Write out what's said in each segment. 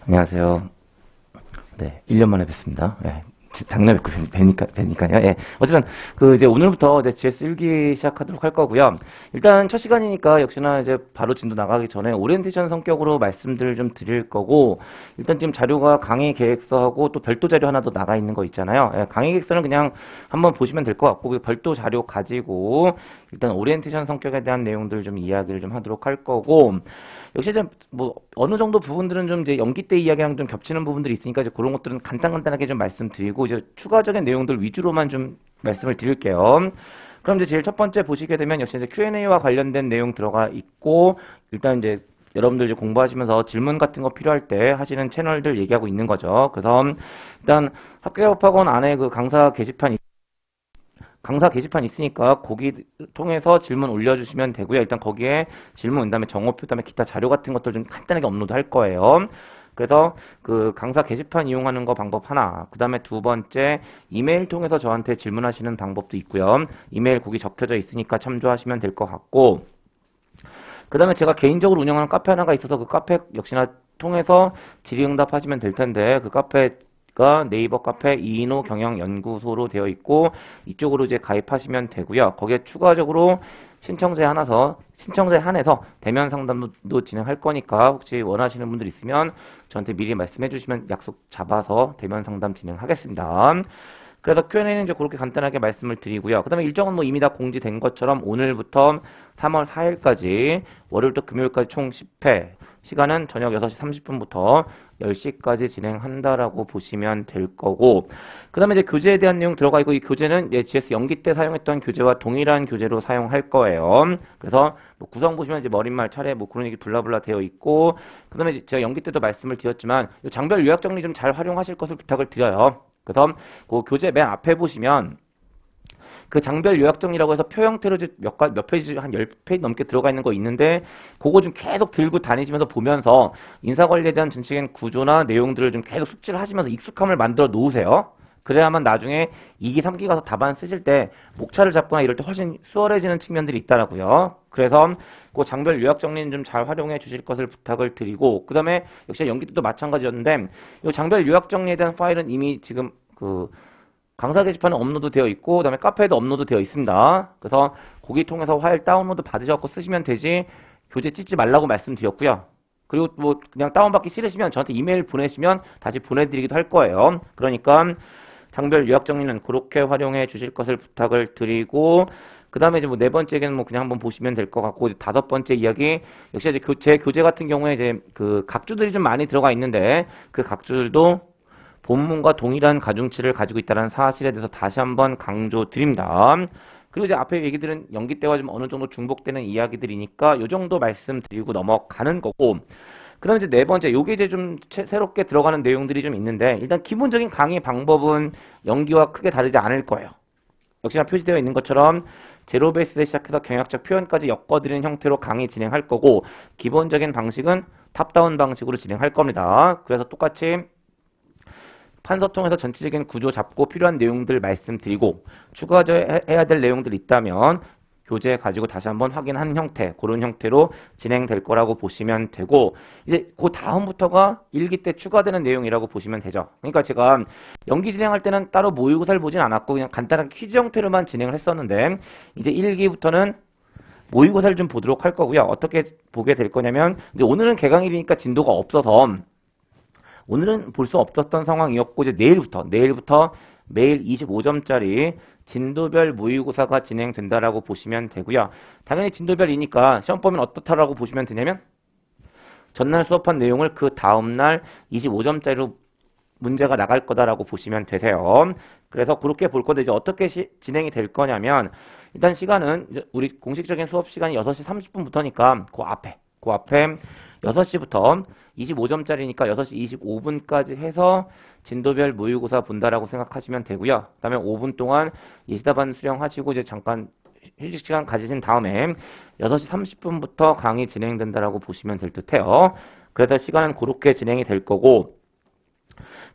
안녕하세요. 네, 1년 만에 뵙습니다. 예, 작년에 뵙니까요. 예. 어쨌든, 이제 오늘부터 이제 GS 1기 시작하도록 할 거고요. 일단 첫 시간이니까 역시나 이제 바로 진도 나가기 전에 오리엔테이션 성격으로 말씀들 좀 드릴 거고, 일단 지금 자료가 강의 계획서하고 또 별도 자료 하나 더 나가 있는 거 있잖아요. 예, 강의 계획서는 그냥 한번 보시면 될 것 같고, 그 별도 자료 가지고 일단 오리엔테이션 성격에 대한 내용들 좀 이야기를 좀 하도록 할 거고, 역시 이제 뭐 어느 정도 부분들은 좀 이제 연기 때 이야기랑 좀 겹치는 부분들이 있으니까 이제 그런 것들은 간단하게 좀 말씀드리고 이제 추가적인 내용들 위주로만 좀 말씀을 드릴게요. 그럼 이제 제일 첫 번째 보시게 되면 역시 이제 Q&A와 관련된 내용 들어가 있고 일단 이제 여러분들 이제 공부하시면서 질문 같은 거 필요할 때 하시는 채널들 얘기하고 있는 거죠. 그래서 일단 학교협학원 안에 그 강사 게시판 있으니까 거기 통해서 질문 올려주시면 되고요. 일단 거기에 질문, 그다음에 정오표, 그다음에 기타 자료 같은 것들 좀 간단하게 업로드 할 거예요. 그래서 그 강사 게시판 이용하는 거 방법 하나, 그 다음에 두 번째 이메일 통해서 저한테 질문하시는 방법도 있고요. 이메일 거기 적혀져 있으니까 참조하시면 될 것 같고, 그 다음에 제가 개인적으로 운영하는 카페 하나가 있어서 그 카페 역시나 통해서 질의응답 하시면 될 텐데 그 카페가 네이버 카페 이인호 경영연구소로 되어 있고 이쪽으로 이제 가입하시면 되고요. 거기에 추가적으로 신청자에 한해서 대면 상담도 진행할 거니까 혹시 원하시는 분들 있으면 저한테 미리 말씀해 주시면 약속 잡아서 대면 상담 진행하겠습니다. 그래서 Q&A는 이제 그렇게 간단하게 말씀을 드리고요. 그 다음에 일정은 뭐 이미 다 공지된 것처럼 오늘부터 3월 4일까지 월요일부터 금요일까지 총 10회 시간은 저녁 6시 30분부터 10시까지 진행한다라고 보시면 될 거고 그 다음에 이제 교재에 대한 내용 들어가 있고 이 교재는 이제 GS 연기 때 사용했던 교재와 동일한 교재로 사용할 거예요. 그래서 뭐 구성 보시면 이제 머릿말 차례 뭐 그런 얘기 블라블라 되어 있고 그 다음에 제가 연기 때도 말씀을 드렸지만 이 장별 요약 정리 좀 잘 활용하실 것을 부탁을 드려요. 그래서 그 교재 맨 앞에 보시면 그 장별 요약 정리라고 해서 표 형태로 몇 페이지 한 10페이지 넘게 들어가 있는 거 있는데 그거 좀 계속 들고 다니시면서 보면서 인사관리에 대한 전체적인 구조나 내용들을 좀 계속 숙지를 하시면서 익숙함을 만들어 놓으세요. 그래야만 나중에 2기, 3기 가서 답안 쓰실 때 목차를 잡거나 이럴 때 훨씬 수월해지는 측면들이 있더라고요. 그래서 그 장별 요약 정리는 좀 잘 활용해 주실 것을 부탁을 드리고 그 다음에 역시 연기 때도 마찬가지였는데 이 장별 요약 정리에 대한 파일은 이미 지금 그 강사 게시판에 업로드 되어 있고 그다음에 카페에도 업로드 되어 있습니다. 그래서 거기 통해서 파일 다운로드 받으셔서 쓰시면 되지 교재 찢지 말라고 말씀드렸고요. 그리고 뭐 그냥 다운받기 싫으시면 저한테 이메일 보내시면 다시 보내드리기도 할 거예요. 그러니까 장별 요약 정리는 그렇게 활용해 주실 것을 부탁을 드리고 그 다음에 이제 뭐 네 번째는 뭐 그냥 한번 보시면 될 것 같고 이제 다섯 번째 이야기 역시 이제 제 교재 같은 경우에 이제 그 각주들이 좀 많이 들어가 있는데 그 각주들도 본문과 동일한 가중치를 가지고 있다는 사실에 대해서 다시 한번 강조드립니다. 그리고 이제 앞에 얘기들은 연기 때와 좀 어느 정도 중복되는 이야기들이니까 요 정도 말씀드리고 넘어가는 거고 그 다음에 이제 네 번째 요게 이제 좀 새롭게 들어가는 내용들이 좀 있는데 일단 기본적인 강의 방법은 연기와 크게 다르지 않을 거예요. 역시나 표시되어 있는 것처럼 제로 베이스에 시작해서 경역적 표현까지 엮어드리는 형태로 강의 진행할 거고 기본적인 방식은 탑다운 방식으로 진행할 겁니다. 그래서 똑같이 판서통해서 전체적인 구조 잡고 필요한 내용들 말씀드리고 추가해야 될 내용들 있다면 교재 가지고 다시 한번 확인한 형태 그런 형태로 진행될 거라고 보시면 되고 이제 그 다음부터가 일기 때 추가되는 내용이라고 보시면 되죠. 그러니까 제가 연기 진행할 때는 따로 모의고사를 보진 않았고 그냥 간단하게 퀴즈 형태로만 진행을 했었는데 이제 일기부터는 모의고사를 좀 보도록 할 거고요. 어떻게 보게 될 거냐면 이제 오늘은 개강일이니까 진도가 없어서 오늘은 볼 수 없었던 상황이었고 이제 내일부터 매일 25점짜리 진도별 모의고사가 진행된다라고 보시면 되고요. 당연히 진도별이니까 시험 보면 어떻다라고 보시면 되냐면 전날 수업한 내용을 그 다음날 25점짜리로 문제가 나갈 거다라고 보시면 되세요. 그래서 그렇게 볼 건데 이제 어떻게 진행이 될 거냐면 일단 시간은 우리 공식적인 수업 시간이 6시 30분부터니까 그 앞에 6시부터 25점짜리니까 6시 25분까지 해서 진도별 모의고사 본다라고 생각하시면 되고요. 그다음에 5분 동안 예시답안 수령하시고 이제 잠깐 휴식 시간 가지신 다음에 6시 30분부터 강의 진행된다라고 보시면 될 듯해요. 그래서 시간은 그렇게 진행이 될 거고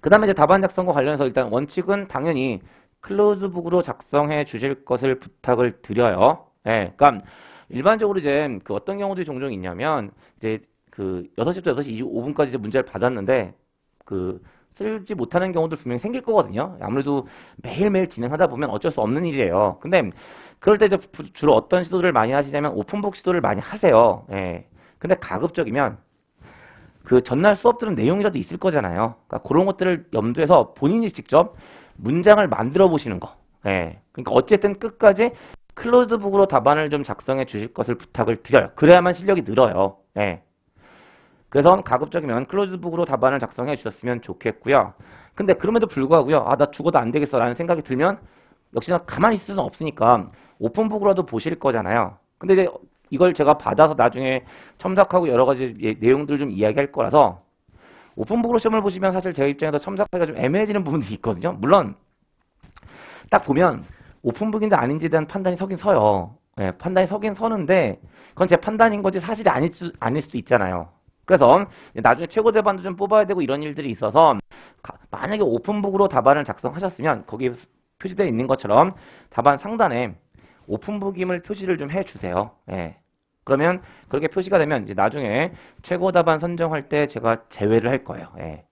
그 다음에 이제 답안 작성과 관련해서 일단 원칙은 당연히 클로즈북으로 작성해 주실 것을 부탁을 드려요. 예, 그러니까 일반적으로 이제 그 어떤 경우들이 종종 있냐면 이제 그 6시부터 6시 25분까지 이제 문제를 받았는데 그 쓰지 못하는 경우도 분명히 생길 거거든요. 아무래도 매일매일 진행하다 보면 어쩔 수 없는 일이에요. 근데 그럴 때 이제 주로 어떤 시도를 많이 하시냐면 오픈북 시도를 많이 하세요. 예. 근데 가급적이면 그 전날 수업 들은 내용이라도 있을 거잖아요. 그러니까 그런 것들을 염두해서 본인이 직접 문장을 만들어 보시는 거. 예. 그러니까 어쨌든 끝까지 클로즈북으로 답안을 좀 작성해 주실 것을 부탁을 드려요. 그래야만 실력이 늘어요. 예. 그래서 가급적이면 클로즈북으로 답안을 작성해 주셨으면 좋겠고요. 근데 그럼에도 불구하고요. 아, 나 죽어도 안 되겠어 라는 생각이 들면 역시나 가만히 있을 수는 없으니까 오픈북으로도 보실 거잖아요. 근데 이제 이걸 제가 받아서 나중에 첨삭하고 여러 가지 내용들 좀 이야기할 거라서 오픈북으로 시험을 보시면 사실 제 입장에서 첨삭하기가 좀 애매해지는 부분들이 있거든요. 물론 딱 보면 오픈북인지 아닌지에 대한 판단이 서긴 서요. 예, 판단이 서긴 서는데 그건 제 판단인 거지 사실이 아닐 수도 있잖아요. 그래서 나중에 최고 답안도 좀 뽑아야 되고 이런 일들이 있어서 만약에 오픈북으로 답안을 작성하셨으면 거기 표시되어 있는 것처럼 답안 상단에 오픈북임을 표시를 좀 해주세요. 예. 그러면 그렇게 표시가 되면 이제 나중에 최고 답안 선정할 때 제가 제외를 할 거예요. 예.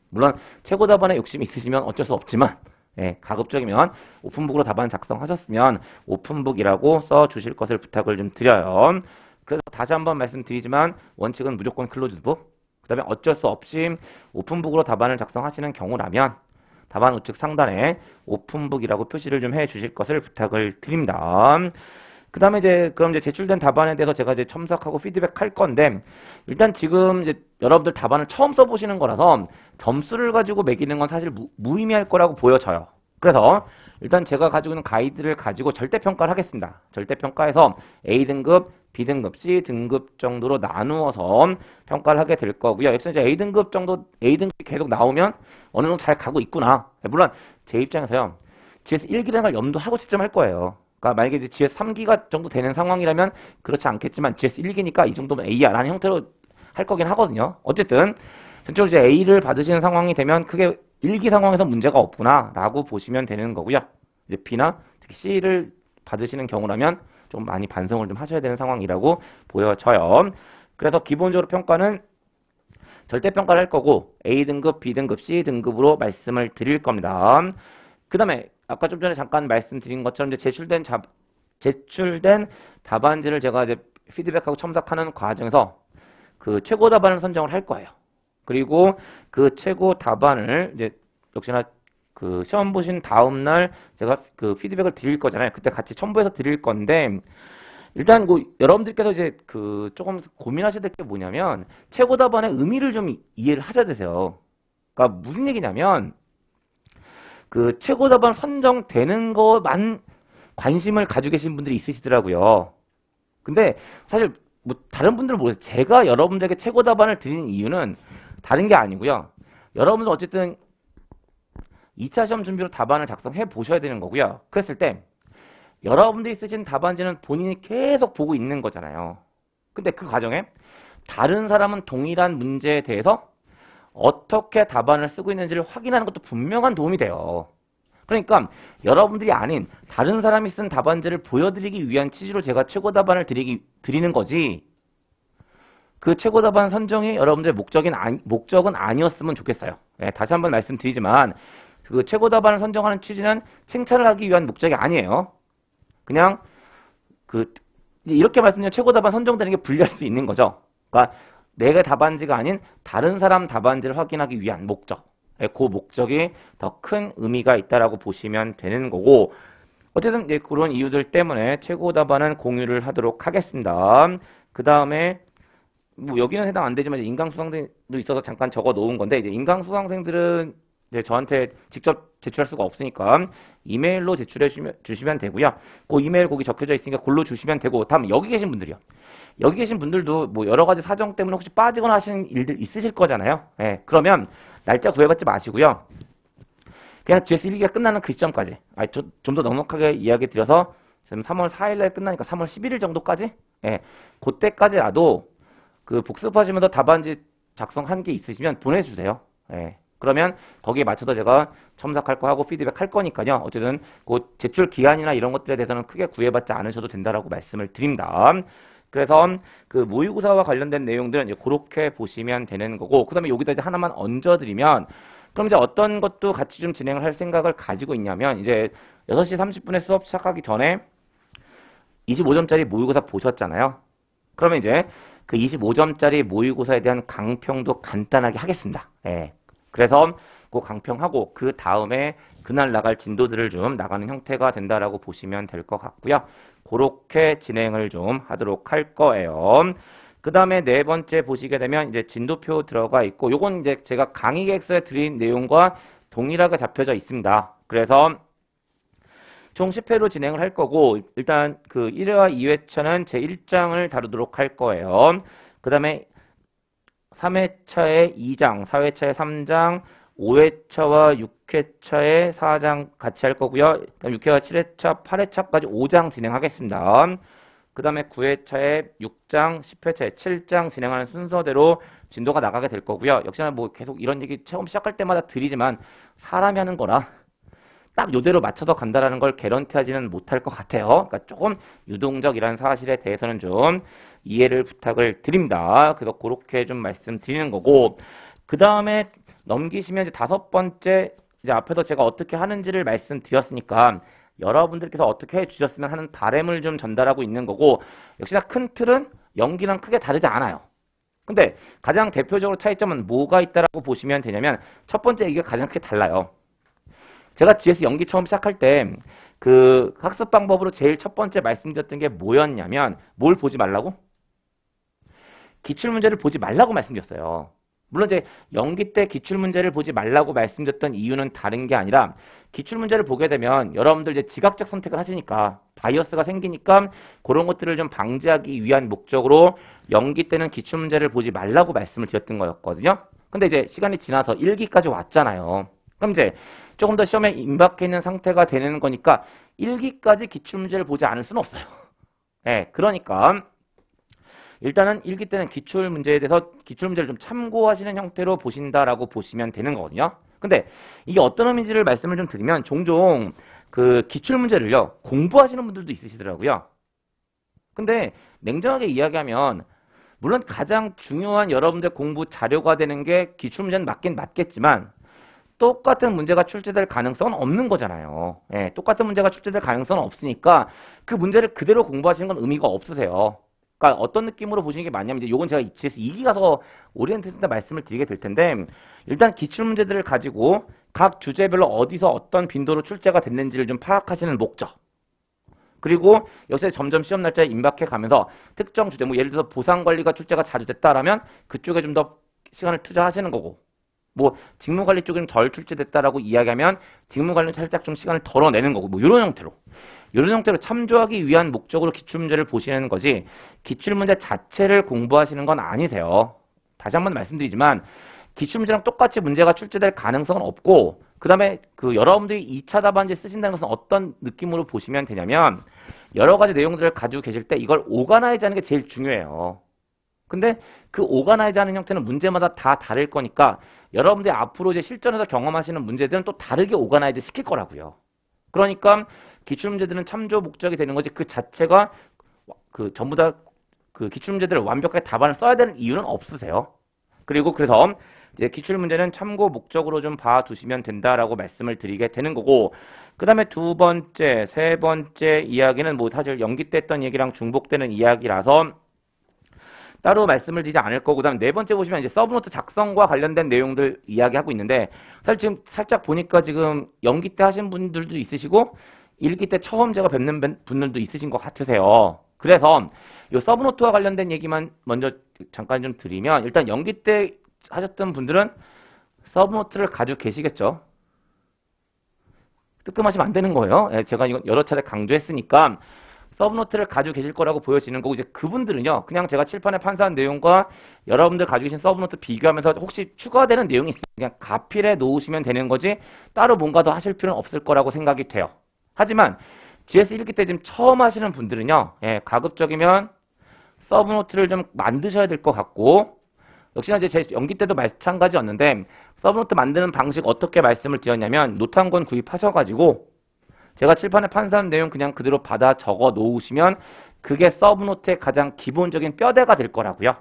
물론 최고 답안에 욕심이 있으시면 어쩔 수 없지만 예, 가급적이면 오픈북으로 답안 작성하셨으면 오픈북이라고 써주실 것을 부탁을 좀 드려요. 그래서 다시 한번 말씀드리지만 원칙은 무조건 클로즈북. 그 다음에 어쩔 수 없이 오픈북으로 답안을 작성하시는 경우라면 답안 우측 상단에 오픈북이라고 표시를 좀 해주실 것을 부탁을 드립니다. 그 다음에 그럼 제출된 답안에 대해서 제가 이제 첨삭하고 피드백 할 건데, 일단 지금 이제 여러분들 답안을 처음 써보시는 거라서 점수를 가지고 매기는 건 사실 무의미할 거라고 보여져요. 그래서 일단 제가 가지고 있는 가이드를 가지고 절대평가를 하겠습니다. 절대평가에서 A등급, B등급, C등급 정도로 나누어서 평가를 하게 될 거고요. 여기서 이제 A등급 정도, A등급이 계속 나오면 어느 정도 잘 가고 있구나. 물론 제 입장에서요. GS 1기라는 걸 염두하고 채점할 거예요. 그러니까 만약에 이제 GS 3기가 정도 되는 상황이라면 그렇지 않겠지만 GS 1기니까 이 정도면 A야 라는 형태로 할 거긴 하거든요. 어쨌든 전적으로 이제 A를 받으시는 상황이 되면 크게 1기 상황에서 문제가 없구나 라고 보시면 되는 거고요. 이제 B나 특히 C를 받으시는 경우라면 좀 많이 반성을 좀 하셔야 되는 상황이라고 보여져요. 그래서 기본적으로 평가는 절대평가를 할 거고 A등급, B등급, C등급으로 말씀을 드릴 겁니다. 그 다음에 아까 좀 전에 잠깐 말씀드린 것처럼 이제 제출된 답안지를 제가 이제 피드백하고 첨삭하는 과정에서 그 최고 답안을 선정을 할 거예요. 그리고 그 최고 답안을 이제 역시나 그 시험 보신 다음 날 제가 그 피드백을 드릴 거잖아요. 그때 같이 첨부해서 드릴 건데 일단 그 여러분들께서 이제 그 조금 고민하셔야 될 게 뭐냐면 최고 답안의 의미를 좀 이해를 하셔야 되세요. 그러니까 무슨 얘기냐면 그 최고 답안 선정되는 것만 관심을 가지고 계신 분들이 있으시더라고요. 근데 사실 뭐 다른 분들은 모르겠어요. 제가 여러분들에게 최고 답안을 드리는 이유는 다른 게 아니고요. 여러분들 어쨌든 2차 시험 준비로 답안을 작성해 보셔야 되는 거고요. 그랬을 때 여러분들이 쓰신 답안지는 본인이 계속 보고 있는 거잖아요. 근데 그 과정에 다른 사람은 동일한 문제에 대해서 어떻게 답안을 쓰고 있는지를 확인하는 것도 분명한 도움이 돼요. 그러니까 여러분들이 아닌 다른 사람이 쓴 답안지를 보여드리기 위한 취지로 제가 최고 답안을 드리는 거지 그 최고 답안 선정이 여러분들의 목적은 아니었으면 좋겠어요. 네, 다시 한번 말씀드리지만 그 최고 답안을 선정하는 취지는 칭찬을 하기 위한 목적이 아니에요. 그냥 이렇게 말씀드리면 최고 답안 선정되는 게 불리할 수 있는 거죠. 그러니까 내가 답안지가 아닌 다른 사람 답안지를 확인하기 위한 목적. 그 목적이 더 큰 의미가 있다라고 보시면 되는 거고 어쨌든 그런 이유들 때문에 최고 답안은 공유를 하도록 하겠습니다. 그 다음에 뭐 여기는 해당 안 되지만 인강수강생도 있어서 잠깐 적어 놓은 건데 이제 인강수강생들은 이제 저한테 직접 제출할 수가 없으니까 이메일로 제출해 주시면 되고요. 그 이메일 거기 적혀져 있으니까 글로 주시면 되고 다음 여기 계신 분들이요. 여기 계신 분들도 뭐 여러 가지 사정 때문에 혹시 빠지거나 하시는 일들 있으실 거잖아요. 예, 그러면 날짜 구애받지 마시고요. 그냥 GS 1기가 끝나는 그 시점까지 좀 더 넉넉하게 이야기 드려서 지금 3월 4일날 끝나니까 3월 11일 정도까지 예, 그때까지라도 그 복습하시면서 답안지 작성한 게 있으시면 보내주세요. 예. 그러면 거기에 맞춰서 제가 첨삭할 거 하고 피드백 할 거니까요. 어쨌든 그 제출 기한이나 이런 것들에 대해서는 크게 구애받지 않으셔도 된다라고 말씀을 드립니다. 그래서 그 모의고사와 관련된 내용들은 이제 그렇게 보시면 되는 거고, 그 다음에 여기다 이제 하나만 얹어드리면, 그럼 이제 어떤 것도 같이 좀 진행을 할 생각을 가지고 있냐면, 이제 6시 30분에 수업 시작하기 전에 25점짜리 모의고사 보셨잖아요. 그러면 이제 그 25점짜리 모의고사에 대한 강평도 간단하게 하겠습니다. 예. 그래서 그 강평하고 그 다음에 그날 나갈 진도들을 좀 나가는 형태가 된다라고 보시면 될 것 같고요. 그렇게 진행을 좀 하도록 할 거예요. 그 다음에 네 번째 보시게 되면 이제 진도표 들어가 있고, 요건 이제 제가 강의 계획서에 드린 내용과 동일하게 잡혀져 있습니다. 그래서 총 10회로 진행을 할 거고, 일단 그 1회와 2회차는 제 1장을 다루도록 할 거예요. 그 다음에 3회차에 2장, 4회차에 3장, 5회차와 6회차에 4장 같이 할 거고요. 6회와 7회차, 8회차까지 5장 진행하겠습니다. 그 다음에 9회차에 6장, 10회차에 7장 진행하는 순서대로 진도가 나가게 될 거고요. 역시나 뭐 계속 이런 얘기 처음 시작할 때마다 드리지만 사람이 하는 거라 딱 요대로 맞춰서 간다라는 걸 개런티하지는 못할 것 같아요. 그러니까 조금 유동적이라는 사실에 대해서는 좀 이해를 부탁을 드립니다. 그래서 그렇게 좀 말씀드리는 거고, 그 다음에 넘기시면 이제 다섯 번째, 이제 앞에서 제가 어떻게 하는지를 말씀드렸으니까 여러분들께서 어떻게 해주셨으면 하는 바람을 좀 전달하고 있는 거고, 역시나 큰 틀은 연기랑 크게 다르지 않아요. 근데 가장 대표적으로 차이점은 뭐가 있다라고 보시면 되냐면, 첫 번째 이게 가장 크게 달라요. 제가 GS 연기 처음 시작할 때 그 학습 방법으로 제일 첫 번째 말씀드렸던 게 뭐였냐면, 뭘 보지 말라고? 기출문제를 보지 말라고 말씀드렸어요. 물론 이제 연기 때 기출문제를 보지 말라고 말씀드렸던 이유는 다른 게 아니라, 기출문제를 보게 되면 여러분들 이제 지각적 선택을 하시니까 바이어스가 생기니까 그런 것들을 좀 방지하기 위한 목적으로 연기 때는 기출문제를 보지 말라고 말씀을 드렸던 거였거든요. 근데 이제 시간이 지나서 1기까지 왔잖아요. 그럼 이제 조금 더 시험에 임박해 있는 상태가 되는 거니까 1기까지 기출문제를 보지 않을 수는 없어요. 네, 그러니까 일단은 1기 때는 기출문제에 대해서 기출문제를 좀 참고하시는 형태로 보신다라고 보시면 되는 거거든요. 근데 이게 어떤 의미인지를 말씀을 좀 드리면, 종종 그 기출문제를요 공부하시는 분들도 있으시더라고요. 근데 냉정하게 이야기하면, 물론 가장 중요한 여러분들 공부 자료가 되는 게 기출문제는 맞긴 맞겠지만 똑같은 문제가 출제될 가능성은 없는 거잖아요. 예, 똑같은 문제가 출제될 가능성은 없으니까 그 문제를 그대로 공부하시는 건 의미가 없으세요. 그러니까 어떤 느낌으로 보시는 게 맞냐면, 이제 요건 제가 GS 2기 가서 오리엔테이션 때 말씀을 드리게 될 텐데, 일단 기출문제들을 가지고 각 주제별로 어디서 어떤 빈도로 출제가 됐는지를 좀 파악하시는 목적. 그리고 역시 점점 시험 날짜에 임박해 가면서 특정 주제, 뭐 예를 들어서 보상관리가 출제가 자주 됐다라면 그쪽에 좀 더 시간을 투자하시는 거고, 뭐 직무관리 쪽에는 덜 출제됐다라고 이야기하면 직무관리는 살짝 좀 시간을 덜어내는 거고, 뭐 이런 형태로 참조하기 위한 목적으로 기출문제를 보시는 거지, 기출문제 자체를 공부하시는 건 아니세요. 다시 한번 말씀드리지만 기출문제랑 똑같이 문제가 출제될 가능성은 없고, 그 다음에 그 여러분들이 2차 답안지 쓰신다는 것은 어떤 느낌으로 보시면 되냐면, 여러 가지 내용들을 가지고 계실 때 이걸 오가나이즈 하는 게 제일 중요해요. 근데 그 오가나이즈 하는 형태는 문제마다 다 다를 거니까 여러분들이 앞으로 이제 실전에서 경험하시는 문제들은 또 다르게 오가나이즈 시킬 거라고요. 그러니까 기출문제들은 참조 목적이 되는 거지, 그 자체가 그 전부 다 그 기출문제들을 완벽하게 답안을 써야 되는 이유는 없으세요. 그리고 그래서 이제 기출문제는 참고 목적으로 좀 봐두시면 된다라고 말씀을 드리게 되는 거고, 그 다음에 두 번째, 세 번째 이야기는 뭐 사실 연기 때 했던 얘기랑 중복되는 이야기라서 따로 말씀을 드리지 않을 거고, 그다음 네 번째 보시면 이제 서브노트 작성과 관련된 내용들 이야기하고 있는데, 사실 지금 살짝 보니까 지금 연기 때 하신 분들도 있으시고 1기 때 처음 제가 뵙는 분들도 있으신 것 같으세요. 그래서 이 서브노트와 관련된 얘기만 먼저 잠깐 좀 드리면, 일단 연기 때 하셨던 분들은 서브노트를 가지고 계시겠죠. 뜨끔하시면 안 되는 거예요. 예, 제가 이거 여러 차례 강조했으니까 서브노트를 가지고 계실 거라고 보여지는 거고, 이제 그분들은요 그냥 제가 칠판에 판사한 내용과 여러분들 가지고 계신 서브노트 비교하면서 혹시 추가되는 내용이 있으면 그냥 가필해 놓으시면 되는 거지, 따로 뭔가 더 하실 필요는 없을 거라고 생각이 돼요. 하지만 GS 1기 때 지금 처음 하시는 분들은요, 예, 가급적이면 서브노트를 좀 만드셔야 될 것 같고, 역시나 이제 제 연기 때도 마찬가지였는데 서브노트 만드는 방식 어떻게 말씀을 드렸냐면, 노트 한 권 구입하셔가지고 제가 칠판에 판사한 내용 그냥 그대로 받아 적어 놓으시면 그게 서브노트의 가장 기본적인 뼈대가 될 거라고요.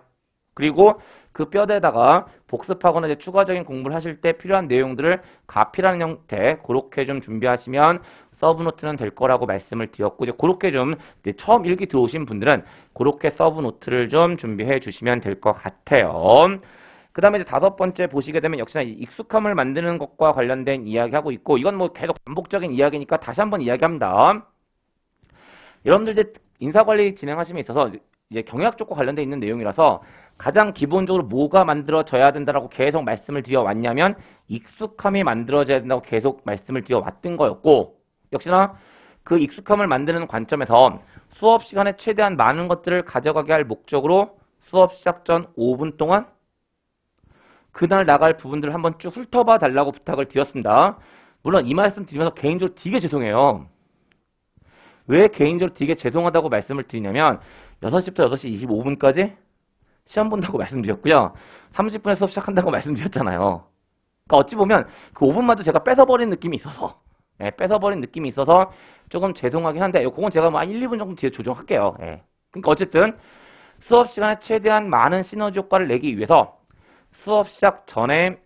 그리고 그 뼈대에다가 복습하거나 이제 추가적인 공부를 하실 때 필요한 내용들을 가피라는 형태 그렇게 좀 준비하시면 서브노트는 될 거라고 말씀을 드렸고, 이제 그렇게 좀 이제 처음 일기 들어오신 분들은 그렇게 서브노트를 좀 준비해 주시면 될 것 같아요. 그 다음에 이제 다섯 번째 보시게 되면 역시나 익숙함을 만드는 것과 관련된 이야기하고 있고, 이건 뭐 계속 반복적인 이야기니까 다시 한번 이야기합니다. 여러분들 이제 인사관리 진행하심에 있어서 이제 경영학 쪽과 관련돼 있는 내용이라서 가장 기본적으로 뭐가 만들어져야 된다라고 계속 말씀을 드려 왔냐면 익숙함이 만들어져야 된다고 계속 말씀을 드려 왔던 거였고, 역시나 그 익숙함을 만드는 관점에서 수업 시간에 최대한 많은 것들을 가져가게 할 목적으로 수업 시작 전 5분 동안 그날 나갈 부분들을 한번 쭉 훑어봐 달라고 부탁을 드렸습니다. 물론 이 말씀 드리면서 개인적으로 되게 죄송해요. 왜 개인적으로 되게 죄송하다고 말씀을 드리냐면 6시부터 6시 25분까지 시험 본다고 말씀드렸고요. 30분에 수업 시작한다고 말씀드렸잖아요. 그러니까 어찌 보면 그 5분마저 제가 뺏어버린 느낌이 있어서 뺏어버린 느낌이 있어서 조금 죄송하긴 한데 그건 제가 뭐 1, 2분 정도 뒤에 조정할게요. 그러니까 어쨌든 수업 시간에 최대한 많은 시너지 효과를 내기 위해서 수업 시작 전에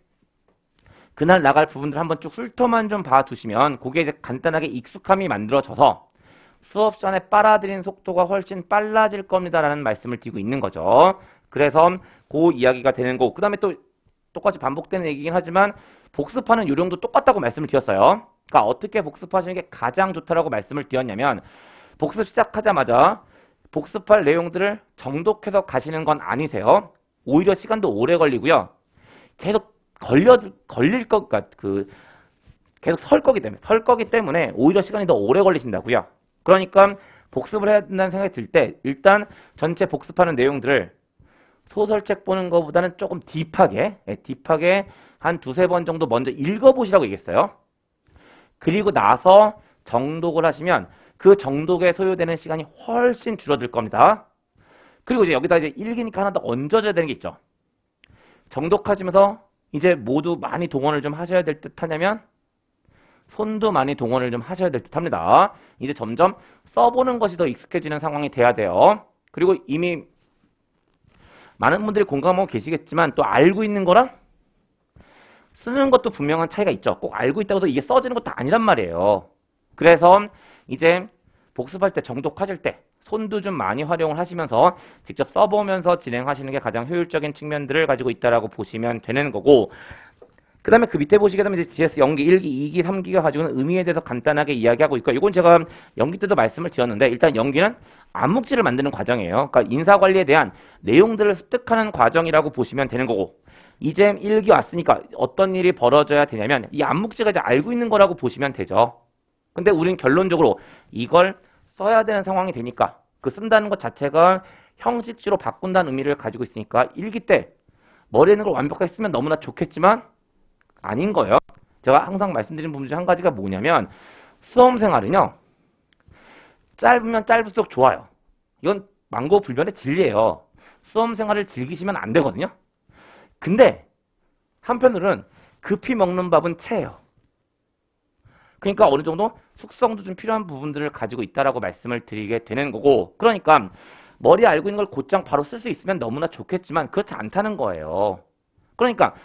그날 나갈 부분들 한번 쭉 훑어만 좀 봐두시면 그게 이제 간단하게 익숙함이 만들어져서 수업 시간에 빨아들이는 속도가 훨씬 빨라질 겁니다라는 말씀을 드리고 있는 거죠. 그래서 그 이야기가 되는 거고, 그 다음에 또 똑같이 반복되는 얘기긴 하지만 복습하는 요령도 똑같다고 말씀을 드렸어요. 그러니까 어떻게 복습하시는 게 가장 좋다라고 말씀을 드렸냐면 복습 시작하자마자 복습할 내용들을 정독해서 가시는 건 아니세요. 오히려 시간도 오래 걸리고요. 계속 걸릴 것, 그러니까 계속 설 거기 때문에 오히려 시간이 더 오래 걸리신다고요. 그러니까 복습을 해야 된다는 생각이 들 때 일단 전체 복습하는 내용들을 소설책 보는 것보다는 조금 딥하게 한 두세 번 정도 먼저 읽어보시라고 얘기했어요. 그리고 나서 정독을 하시면 그 정독에 소요되는 시간이 훨씬 줄어들 겁니다. 그리고 이제 여기다 이제 일기니까 하나 더 얹어줘야 되는 게 있죠. 정독하시면서 이제 모두 많이 동원을 좀 하셔야 될 듯 하냐면 손도 많이 동원을 좀 하셔야 될 듯 합니다. 이제 점점 써보는 것이 더 익숙해지는 상황이 돼야 돼요. 그리고 이미 많은 분들이 공감하고 계시겠지만 또 알고 있는 거랑 쓰는 것도 분명한 차이가 있죠. 꼭 알고 있다고 해서 이게 써지는 것도 아니란 말이에요. 그래서 이제 복습할 때 정독하실 때 손도 좀 많이 활용을 하시면서 직접 써보면서 진행하시는 게 가장 효율적인 측면들을 가지고 있다라고 보시면 되는 거고, 그 다음에 그 밑에 보시게 되면 이제 GS 연기 1기, 2기, 3기가 가지고 있는 의미에 대해서 간단하게 이야기하고 있고, 이건 제가 연기 때도 말씀을 드렸는데 일단 연기는 암묵지를 만드는 과정이에요. 그러니까 인사관리에 대한 내용들을 습득하는 과정이라고 보시면 되는 거고, 이제 1기 왔으니까 어떤 일이 벌어져야 되냐면 이 암묵지가 이제 알고 있는 거라고 보시면 되죠. 근데 우린 결론적으로 이걸 써야 되는 상황이 되니까 그 쓴다는 것 자체가 형식지로 바꾼다는 의미를 가지고 있으니까 1기 때 머리에 있는 걸 완벽하게 쓰면 너무나 좋겠지만 아닌 거예요. 제가 항상 말씀드린 부분 중 한 가지가 뭐냐면 수험생활은요. 짧으면 짧을수록 좋아요. 이건 만고불변의 진리예요. 수험생활을 즐기시면 안 되거든요. 근데 한편으로는 급히 먹는 밥은 채예요. 그러니까 어느 정도 숙성도 좀 필요한 부분들을 가지고 있다라고 말씀을 드리게 되는 거고, 그러니까 머리에 알고 있는 걸 곧장 바로 쓸 수 있으면 너무나 좋겠지만 그렇지 않다는 거예요. 그러니까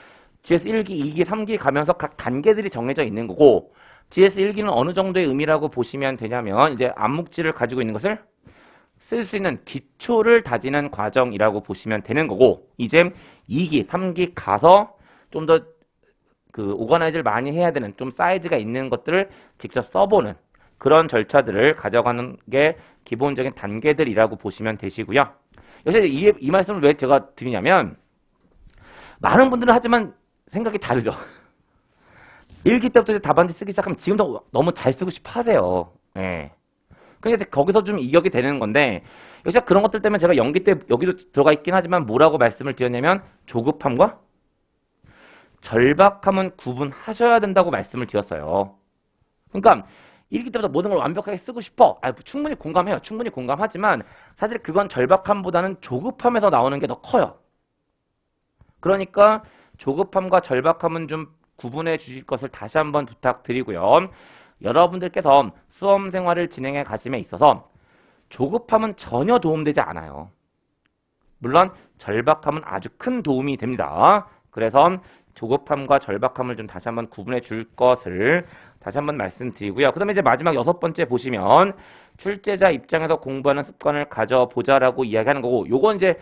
GS 1기, 2기, 3기 가면서 각 단계들이 정해져 있는 거고, GS 1기는 어느 정도의 의미라고 보시면 되냐면 이제 암묵지를 가지고 있는 것을 쓸 수 있는 기초를 다지는 과정이라고 보시면 되는 거고, 이제 2기, 3기 가서 좀 더 오거나이즈를 많이 해야 되는 좀 사이즈가 있는 것들을 직접 써보는 그런 절차들을 가져가는 게 기본적인 단계들이라고 보시면 되시고요. 역시 이 말씀을 왜 제가 드리냐면 많은 분들은 하지만 생각이 다르죠. 1기 때부터 답안지 쓰기 시작하면 지금도 너무 잘 쓰고 싶어 하세요. 그러니까 거기서 좀 이격이 되는 건데, 역시 그런 것들 때문에 제가 연기 때 여기도 들어가 있긴 하지만 뭐라고 말씀을 드렸냐면 조급함과 절박함은 구분하셔야 된다고 말씀을 드렸어요. 그러니까 1기 때부터 모든 걸 완벽하게 쓰고 싶어. 충분히 공감해요. 충분히 공감하지만 사실 그건 절박함보다는 조급함에서 나오는 게 더 커요. 그러니까 조급함과 절박함은 좀 구분해 주실 것을 다시 한번 부탁드리고요. 여러분들께서 수험 생활을 진행해 가심에 있어서 조급함은 전혀 도움되지 않아요. 물론 절박함은 아주 큰 도움이 됩니다. 그래서 조급함과 절박함을 좀 다시 한번 구분해 줄 것을 다시 한번 말씀드리고요. 그 다음에 이제 마지막 6번째 보시면 출제자 입장에서 공부하는 습관을 가져보자라고 이야기하는 거고, 요건 이제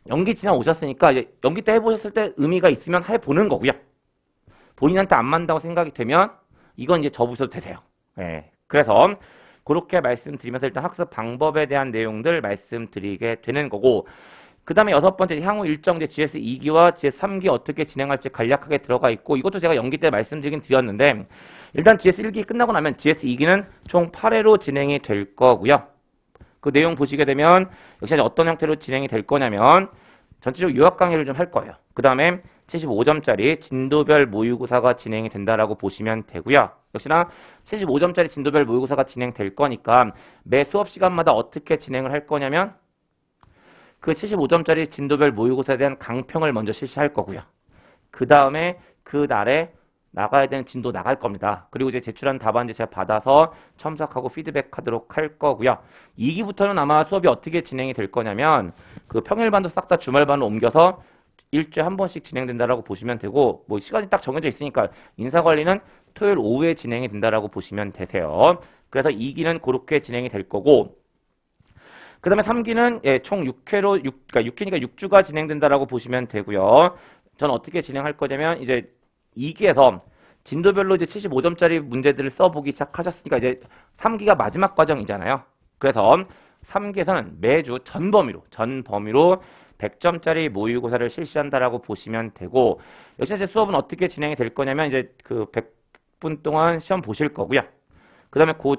연기 지나 오셨으니까 이제 연기 때 해보셨을 때 의미가 있으면 해보는 거고요. 본인한테 안 맞는다고 생각이 되면 이건 이제 접으셔도 되세요. 예. 그래서 그렇게 말씀드리면서 일단 학습 방법에 대한 내용들 말씀드리게 되는 거고, 그 다음에 6번째 향후 일정 이제 GS 2기와 GS 3기 어떻게 진행할지 간략하게 들어가 있고, 이것도 제가 연기 때 말씀드리긴 드렸는데, 일단 GS 1기 끝나고 나면 GS 2기는 총 8회로 진행이 될 거고요. 그 내용 보시게 되면 역시 어떤 형태로 진행이 될 거냐면 전체적으로 요약 강의를 좀 할 거예요. 그 다음에 75점짜리 진도별 모의고사가 진행이 된다라고 보시면 되고요. 역시나 75점짜리 진도별 모의고사가 진행될 거니까 매 수업 시간마다 어떻게 진행을 할 거냐면 그 75점짜리 진도별 모의고사에 대한 강평을 먼저 실시할 거고요. 그 다음에 그 날에 나가야 되는 진도 나갈 겁니다. 그리고 이제 제출한 답안지 제가 받아서 첨삭하고 피드백하도록 할 거고요. 2기부터는 아마 수업이 어떻게 진행이 될 거냐면 그 평일반도 싹 다 주말반으로 옮겨서 일주일에 한 번씩 진행된다라고 보시면 되고, 뭐 시간이 딱 정해져 있으니까 인사관리는 토요일 오후에 진행이 된다라고 보시면 되세요. 그래서 2기는 그렇게 진행이 될 거고, 그 다음에 3기는 예, 총 6회로 그러니까 6회니까 6주가 진행된다라고 보시면 되고요. 전 어떻게 진행할 거냐면 이제 2기에서 진도별로 이제 75점짜리 문제들을 써보기 시작하셨으니까 이제 3기가 마지막 과정이잖아요. 그래서 3기에서는 매주 전 범위로 100점짜리 모의고사를 실시한다라고 보시면 되고, 역시 이제 수업은 어떻게 진행이 될 거냐면 이제 그 100분 동안 시험 보실 거고요. 그 다음에 그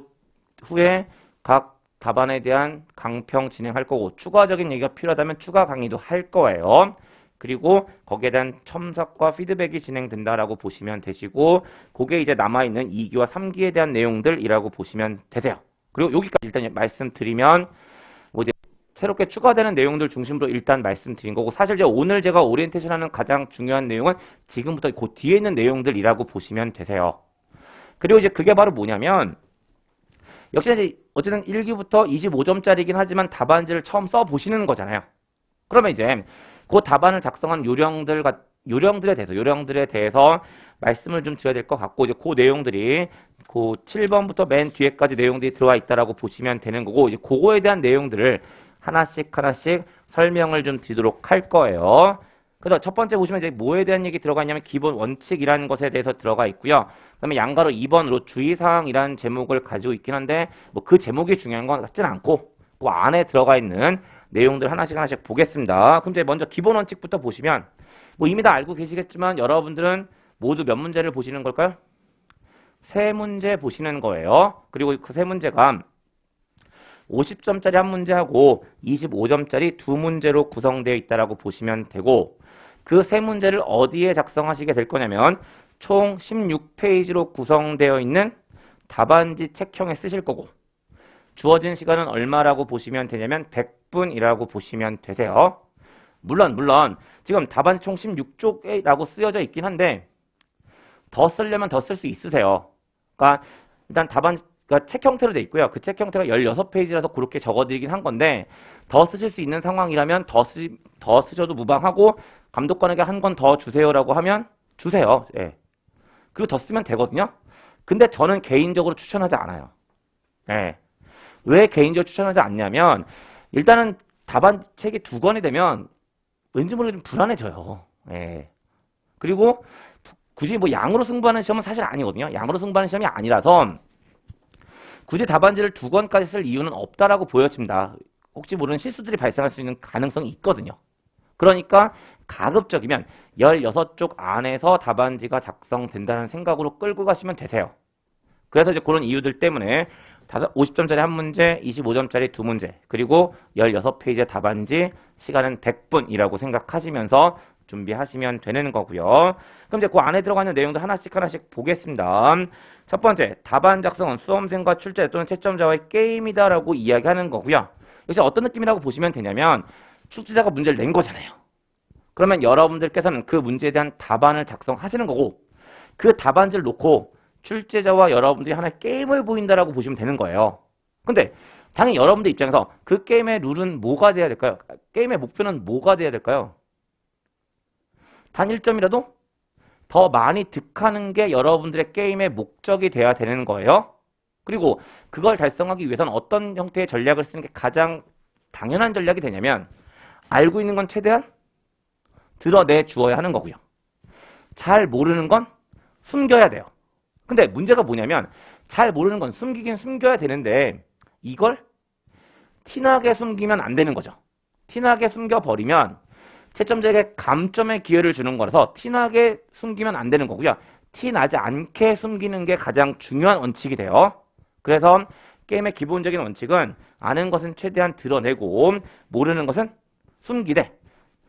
후에 각 답안에 대한 강평 진행할 거고, 추가적인 얘기가 필요하다면 추가 강의도 할 거예요. 그리고 거기에 대한 첨삭과 피드백이 진행된다라고 보시면 되시고, 그게 이제 남아있는 2기와 3기에 대한 내용들이라고 보시면 되세요. 그리고 여기까지 일단 말씀드리면 뭐 이제 새롭게 추가되는 내용들 중심으로 일단 말씀드린 거고, 사실 이제 오늘 제가 오리엔테이션 하는 가장 중요한 내용은 지금부터 그 뒤에 있는 내용들이라고 보시면 되세요. 그리고 이제 그게 바로 뭐냐면 역시 이제 어쨌든 1기부터 25점짜리긴 하지만 답안지를 처음 써보시는 거잖아요. 그러면 이제 그 답안을 작성한 요령들에 대해서 말씀을 좀 드려야 될 것 같고, 이제 그 내용들이 그 7번부터 맨 뒤에까지 내용들이 들어와 있다라고 보시면 되는 거고, 이제 그거에 대한 내용들을 하나씩 설명을 좀 드리도록 할 거예요. 그래서 첫 번째 보시면 이제 뭐에 대한 얘기 들어가 있냐면 기본 원칙이라는 것에 대해서 들어가 있고요. 그다음에 양가로 2번으로 주의사항이라는 제목을 가지고 있긴 한데 뭐 그 제목이 중요한 건 같지는 않고 그 안에 들어가 있는 내용들 하나씩 보겠습니다. 그럼 이제 먼저 기본 원칙부터 보시면 뭐 이미 다 알고 계시겠지만 여러분들은 모두 몇 문제를 보시는 걸까요? 세 문제 보시는 거예요. 그리고 그 세 문제가 50점짜리 한 문제하고 25점짜리 두 문제로 구성되어 있다라고 보시면 되고, 그 세 문제를 어디에 작성하시게 될 거냐면 총 16페이지로 구성되어 있는 답안지 책형에 쓰실 거고, 주어진 시간은 얼마라고 보시면 되냐면 100분이라고 보시면 되세요. 물론 지금 답안지 총 16쪽이라고 쓰여져 있긴 한데 더 쓰려면 더 쓸 수 있으세요. 그러니까 일단 답안지 그러니까 책 형태로 돼 있고요. 그 책 형태가 16페이지라서 그렇게 적어드리긴 한 건데 더 쓰실 수 있는 상황이라면 더 쓰셔도 무방하고, 감독관에게 한 권 더 주세요라고 하면 주세요. 예. 그리고 더 쓰면 되거든요. 근데 저는 개인적으로 추천하지 않아요. 예. 왜 개인적으로 추천하지 않냐면 일단은 답안 책이 두 권이 되면 왠지 모르게 좀 불안해져요. 예. 그리고 굳이 뭐 양으로 승부하는 시험은 사실 아니거든요. 양으로 승부하는 시험이 아니라서 굳이 답안지를 두 권까지 쓸 이유는 없다라고 보여집니다. 혹시 모르는 실수들이 발생할 수 있는 가능성이 있거든요. 그러니까 가급적이면 16쪽 안에서 답안지가 작성된다는 생각으로 끌고 가시면 되세요. 그래서 이제 그런 이유들 때문에 50점짜리 한 문제, 25점짜리 두 문제, 그리고 16페이지의 답안지, 시간은 100분이라고 생각하시면서 준비하시면 되는 거고요. 그럼 이제 그 안에 들어가는 내용들 하나씩 보겠습니다. 첫 번째, 답안 작성은 수험생과 출제 또는 채점자와의 게임이다라고 이야기하는 거고요. 역시 어떤 느낌이라고 보시면 되냐면 출제자가 문제를 낸 거잖아요. 그러면 여러분들께서는 그 문제에 대한 답안을 작성하시는 거고, 그 답안지를 놓고 출제자와 여러분들이 하나의 게임을 보인다라고 보시면 되는 거예요. 근데 당연히 여러분들 입장에서 그 게임의 룰은 뭐가 돼야 될까요? 게임의 목표는 뭐가 돼야 될까요? 단 1점이라도 더 많이 득하는 게 여러분들의 게임의 목적이 돼야 되는 거예요. 그리고 그걸 달성하기 위해서는 어떤 형태의 전략을 쓰는 게 가장 당연한 전략이 되냐면 알고 있는 건 최대한 드러내 주어야 하는 거고요. 잘 모르는 건 숨겨야 돼요. 근데 문제가 뭐냐면 잘 모르는 건 숨기긴 숨겨야 되는데 이걸 티나게 숨기면 안 되는 거죠. 티나게 숨겨버리면 채점자에게 감점의 기회를 주는 거라서 티나게 숨기면 안 되는 거고요. 티나지 않게 숨기는 게 가장 중요한 원칙이 돼요. 그래서 게임의 기본적인 원칙은 아는 것은 최대한 드러내고 모르는 것은 숨기되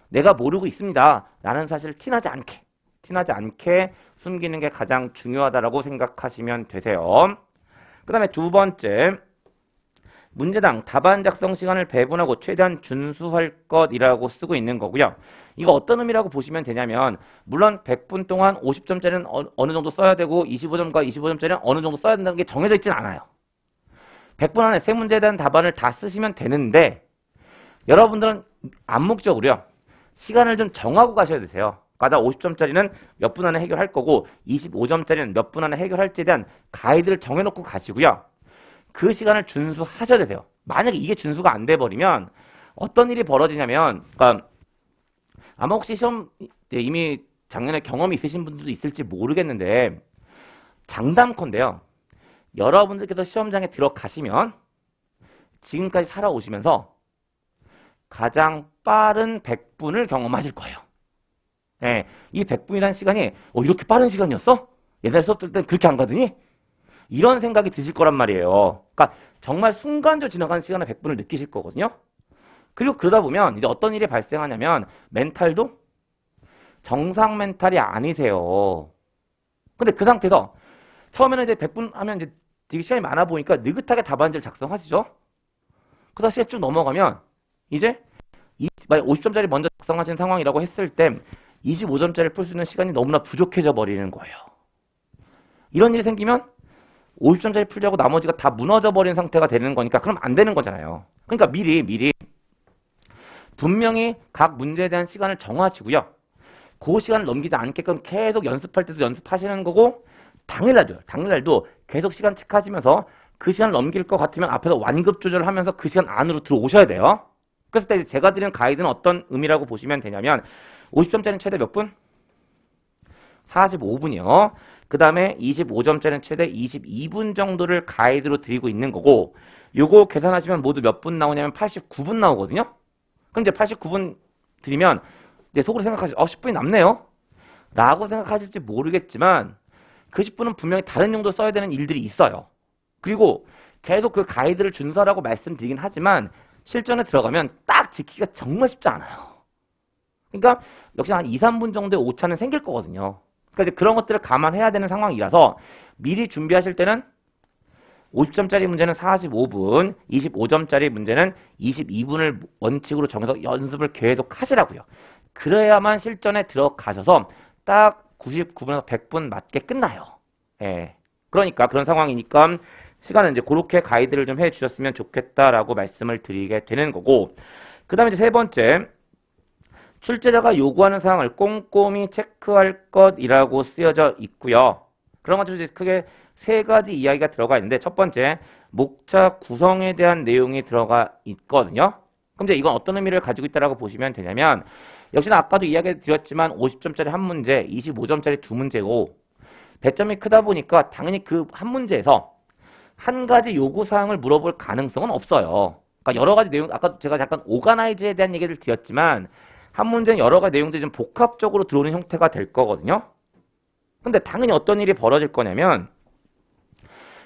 내가 모르고 있습니다 라는 사실을 티나지 않게 숨기는 게 가장 중요하다고 생각하시면 되세요. 그 다음에 두 번째, 문제당 답안 작성 시간을 배분하고 최대한 준수할 것이라고 쓰고 있는 거고요. 이거 어떤 의미라고 보시면 되냐면 물론 100분 동안 50점짜리는 어느 정도 써야 되고 25점과 25점짜리는 어느 정도 써야 된다는 게 정해져 있진 않아요. 100분 안에 세 문제에 대한 답안을 다 쓰시면 되는데 여러분들은 암묵적으로요. 시간을 좀 정하고 가셔야 되세요. 그러니까 50점짜리는 몇 분 안에 해결할 거고 25점짜리는 몇 분 안에 해결할지에 대한 가이드를 정해놓고 가시고요. 그 시간을 준수하셔야 되세요. 만약에 이게 준수가 안 돼버리면 어떤 일이 벌어지냐면 그러니까 아마 혹시 시험 이미 작년에 경험이 있으신 분들도 있을지 모르겠는데 장담컨대요. 여러분들께서 시험장에 들어가시면 지금까지 살아오시면서 가장 빠른 100분을 경험하실 거예요. 예, 이 100분이라는 시간이 이렇게 빠른 시간이었어? 옛날 수업 들 때는 그렇게 안 가더니? 이런 생각이 드실 거란 말이에요. 그러니까 정말 순간적으로 지나가는 시간에 100분을 느끼실 거거든요. 그리고 그러다 보면 이제 어떤 일이 발생하냐면 멘탈도 정상 멘탈이 아니세요. 근데 그 상태에서 처음에는 이제 100분 하면 이제 되게 시간이 많아 보니까 느긋하게 답안지를 작성하시죠. 그러다 시간 쭉 넘어가면 이제 만약 50점짜리 먼저 작성하신 상황이라고 했을 때 25점짜리 풀 수 있는 시간이 너무나 부족해져 버리는 거예요. 이런 일이 생기면 50점짜리 풀려고 나머지가 다 무너져 버린 상태가 되는 거니까 그럼 안 되는 거잖아요. 그러니까 미리 분명히 각 문제에 대한 시간을 정하시고요. 그 시간을 넘기지 않게끔 계속 연습할 때도 연습하시는 거고 당일날도 계속 시간 체크하시면서 그 시간을 넘길 것 같으면 앞에서 완급 조절을 하면서 그 시간 안으로 들어오셔야 돼요. 그래서 제가 드리는 가이드는 어떤 의미라고 보시면 되냐면 50점짜리는 최대 몇 분? 45분이요. 그 다음에 25점짜리는 최대 22분 정도를 가이드로 드리고 있는 거고 요거 계산하시면 모두 몇 분 나오냐면 89분 나오거든요. 그럼 이제 89분 드리면 이제 속으로 생각하시죠. 10분이 남네요. 라고 생각하실지 모르겠지만 그 10분은 분명히 다른 용도 써야 되는 일들이 있어요. 그리고 계속 그 가이드를 준수하라고 말씀드리긴 하지만 실전에 들어가면 딱 지키기가 정말 쉽지 않아요. 그러니까 역시 한 2, 3분 정도의 오차는 생길 거거든요. 그러니까 이제 그런 것들을 감안해야 되는 상황이라서 미리 준비하실 때는 50점짜리 문제는 45분, 25점짜리 문제는 22분을 원칙으로 정해서 연습을 계속 하시라고요. 그래야만 실전에 들어가셔서 딱 99분에서 100분 맞게 끝나요. 예. 그러니까 그런 상황이니까 시간은 이제 그렇게 가이드를 좀 해주셨으면 좋겠다라고 말씀을 드리게 되는 거고 그 다음에 이제 세 번째 출제자가 요구하는 사항을 꼼꼼히 체크할 것이라고 쓰여져 있고요. 그런 것들이 이제 크게 세 가지 이야기가 들어가 있는데 첫 번째 목차 구성에 대한 내용이 들어가 있거든요. 그럼 이제 이건 어떤 의미를 가지고 있다라고 보시면 되냐면 역시나 아까도 이야기 드렸지만 50점짜리 한 문제, 25점짜리 두 문제고 배점이 크다 보니까 당연히 그 한 문제에서 한 가지 요구사항을 물어볼 가능성은 없어요. 그러니까 여러 가지 내용, 아까 제가 잠깐 오가나이즈에 대한 얘기를 드렸지만 한 문제는 여러 가지 내용들이 좀 복합적으로 들어오는 형태가 될 거거든요. 근데 당연히 어떤 일이 벌어질 거냐면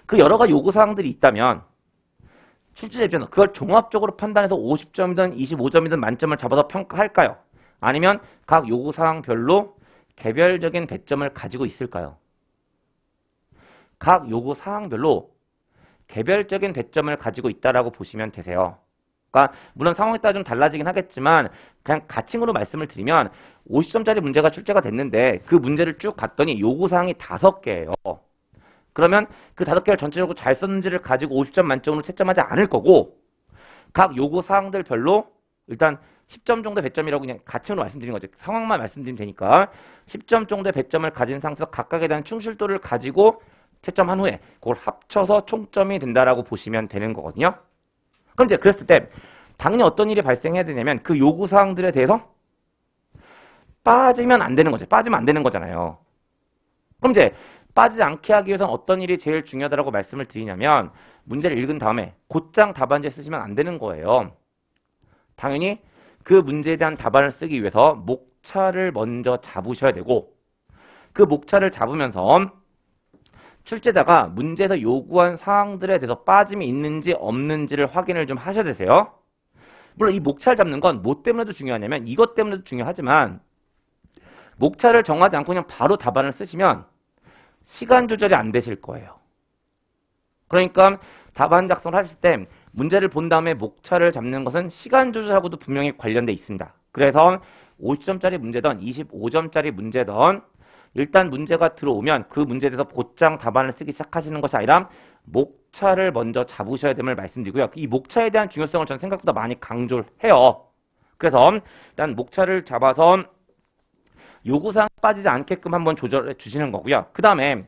그 여러 가지 요구사항들이 있다면 출제자 입장에서 그걸 종합적으로 판단해서 50점이든 25점이든 만점을 잡아서 평가할까요? 아니면 각 요구사항별로 개별적인 배점을 가지고 있을까요? 각 요구사항별로 개별적인 배점을 가지고 있다라고 보시면 되세요. 그러니까 물론 상황에 따라 좀 달라지긴 하겠지만 그냥 가칭으로 말씀을 드리면 50점짜리 문제가 출제가 됐는데 그 문제를 쭉 봤더니 요구사항이 5개예요. 그러면 그 5개를 전체적으로 잘 썼는지를 가지고 50점 만점으로 채점하지 않을 거고 각 요구 사항들별로 일단 10점 정도 배점이라고 그냥 가칭으로 말씀드린 거죠. 상황만 말씀드리면 되니까 10점 정도의 배점을 가진 상태에서 각각에 대한 충실도를 가지고 채점한 후에 그걸 합쳐서 총점이 된다라고 보시면 되는 거거든요. 그럼 이제 그랬을 때 당연히 어떤 일이 발생해야 되냐면 그 요구 사항들에 대해서 빠지면 안 되는 거죠. 빠지면 안 되는 거잖아요. 그럼 이제 빠지지 않게 하기 위해서는 어떤 일이 제일 중요하다고 말씀을 드리냐면 문제를 읽은 다음에 곧장 답안지에 쓰시면 안 되는 거예요. 당연히 그 문제에 대한 답안을 쓰기 위해서 목차를 먼저 잡으셔야 되고 그 목차를 잡으면서 출제자가 문제에서 요구한 사항들에 대해서 빠짐이 있는지 없는지를 확인을 좀 하셔야 되세요. 물론 이 목차를 잡는 건 뭐 때문에도 중요하냐면 이것 때문에도 중요하지만 목차를 정하지 않고 그냥 바로 답안을 쓰시면 시간 조절이 안 되실 거예요. 그러니까 답안 작성을 하실 때 문제를 본 다음에 목차를 잡는 것은 시간 조절하고도 분명히 관련돼 있습니다. 그래서 50점짜리 문제든 25점짜리 문제든 일단 문제가 들어오면 그 문제에 대해서 곧장 답안을 쓰기 시작하시는 것이 아니라 목차를 먼저 잡으셔야 됨을 말씀드리고요. 이 목차에 대한 중요성을 저는 생각보다 많이 강조를 해요. 그래서 일단 목차를 잡아서 요구사항 빠지지 않게끔 한번 조절해 주시는 거고요. 그 다음에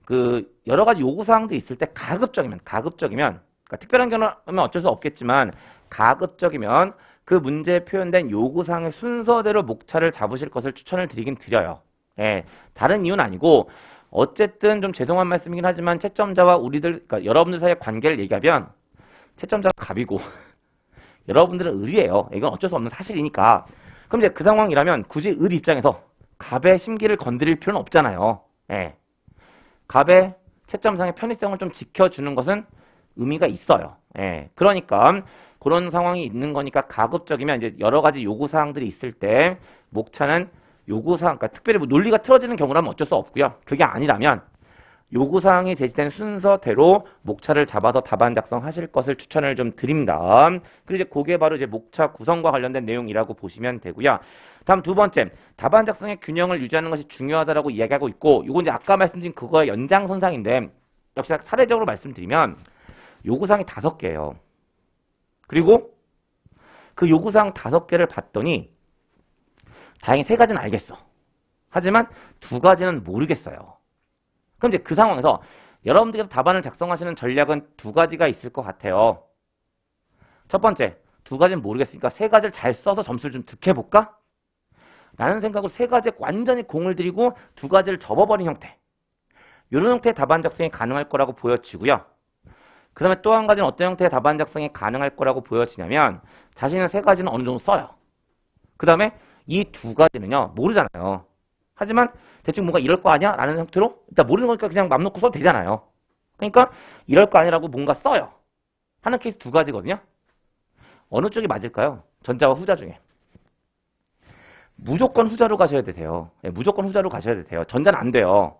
그 여러 가지 요구사항도 있을 때 가급적이면 그러니까 특별한 경우는 어쩔 수 없겠지만 가급적이면 그 문제에 표현된 요구사항의 순서대로 목차를 잡으실 것을 추천을 드리긴 드려요. 예, 다른 이유는 아니고 어쨌든 좀 죄송한 말씀이긴 하지만 채점자와 우리들 그러니까 여러분들 사이의 관계를 얘기하면 채점자가 갑이고 여러분들은 을이에요. 이건 어쩔 수 없는 사실이니까. 그럼 이제 그 상황이라면 굳이 을 입장에서 갑의 심기를 건드릴 필요는 없잖아요. 예. 갑의 채점상의 편의성을 좀 지켜주는 것은 의미가 있어요. 예. 그러니까 그런 상황이 있는 거니까 가급적이면 이제 여러 가지 요구 사항들이 있을 때 목차는 요구 사항, 그러니까 특별히 뭐 논리가 틀어지는 경우라면 어쩔 수 없고요. 그게 아니라면 요구 사항이 제시된 순서대로 목차를 잡아서 답안 작성하실 것을 추천을 좀 드립니다. 그리고 이제 그게 바로 이제 목차 구성과 관련된 내용이라고 보시면 되고요. 다음 두 번째, 답안 작성의 균형을 유지하는 것이 중요하다라고 이야기하고 있고, 이건 이제 아까 말씀드린 그거의 연장선상인데, 역시 사례적으로 말씀드리면 요구사항이 5개예요. 그리고 그 요구사항 5개를 봤더니 다행히 3가지는 알겠어. 하지만 2가지는 모르겠어요. 그럼 이제 그 상황에서 여러분들께서 답안을 작성하시는 전략은 2가지가 있을 것 같아요. 첫 번째, 2가지는 모르겠으니까 3가지를 잘 써서 점수를 좀 득해볼까? 라는 생각으로 3가지에 완전히 공을 들이고 2가지를 접어버린 형태. 이런 형태의 답안 작성이 가능할 거라고 보여지고요. 그 다음에 또 한 가지는 어떤 형태의 답안 작성이 가능할 거라고 보여지냐면 자신은 3가지는 어느 정도 써요. 그 다음에 이 2가지는요 모르잖아요. 하지만 대충 뭔가 이럴 거 아니야? 라는 형태로 일단 모르는 거니까 그냥 맘 놓고 써도 되잖아요. 그러니까 이럴 거 아니라고 뭔가 써요. 하는 케이스 2가지거든요. 어느 쪽이 맞을까요? 전자와 후자 중에. 무조건 후자로 가셔야 되세요. 네, 무조건 후자로 가셔야 되세요. 전자는 안 돼요.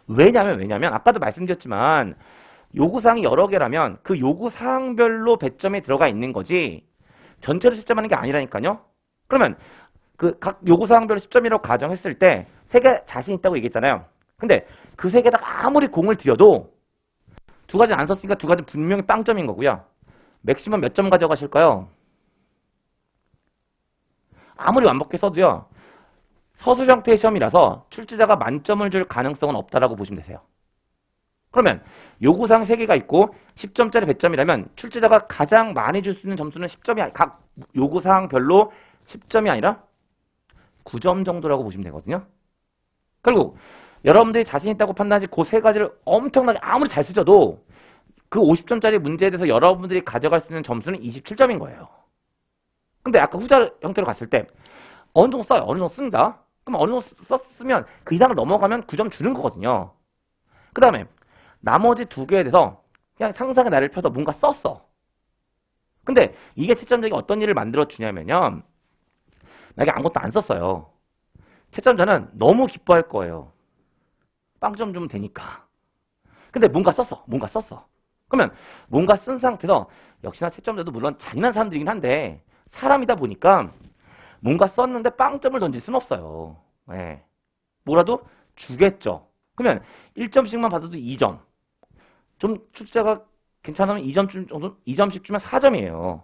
왜냐면 아까도 말씀드렸지만 요구사항이 여러 개라면 그 요구사항별로 배점이 들어가 있는 거지 전체로 채점하는 게 아니라니까요. 그러면 그 각 요구사항별로 10점이라고 가정했을 때 3개 자신 있다고 얘기했잖아요. 근데 그 3개다가 아무리 공을 들여도 2가지는 안 썼으니까 2가지는 분명히 빵점인 거고요. 맥시멈 몇 점 가져가실까요? 아무리 완벽히 써도요. 서술 형태의 시험이라서 출제자가 만점을 줄 가능성은 없다라고 보시면 되세요. 그러면 요구사항 3개가 있고 10점짜리 배점이라면 출제자가 가장 많이 줄 수 있는 점수는 10점이 각 요구사항별로 10점이 아니라 9점 정도라고 보시면 되거든요. 결국 여러분들이 자신 있다고 판단하지 그 3가지를 엄청나게 아무리 잘 쓰셔도 그 50점짜리 문제에 대해서 여러분들이 가져갈 수 있는 점수는 27점인 거예요. 근데 아까 후자 형태로 갔을 때 어느 정도 써요. 어느 정도 쓴다. 그럼 어느 정도 썼으면 그 이상을 넘어가면 9점 주는 거거든요. 그 다음에 나머지 2개에 대해서 그냥 상상의 날을 펴서 뭔가 썼어. 근데 이게 채점자에게 어떤 일을 만들어 주냐면요. 나에게 아무것도 안 썼어요. 채점자는 너무 기뻐할 거예요. 빵점 주면 되니까. 근데 뭔가 썼어. 그러면 뭔가 쓴 상태에서 역시나 채점자도 물론 잔인한 사람들이긴 한데 사람이다 보니까 뭔가 썼는데 빵점을 던질 수는 없어요. 네. 뭐라도 주겠죠. 그러면 1점씩만 받아도 2점. 좀 출제가 괜찮으면 2점 정도, 2점씩 주면 4점이에요.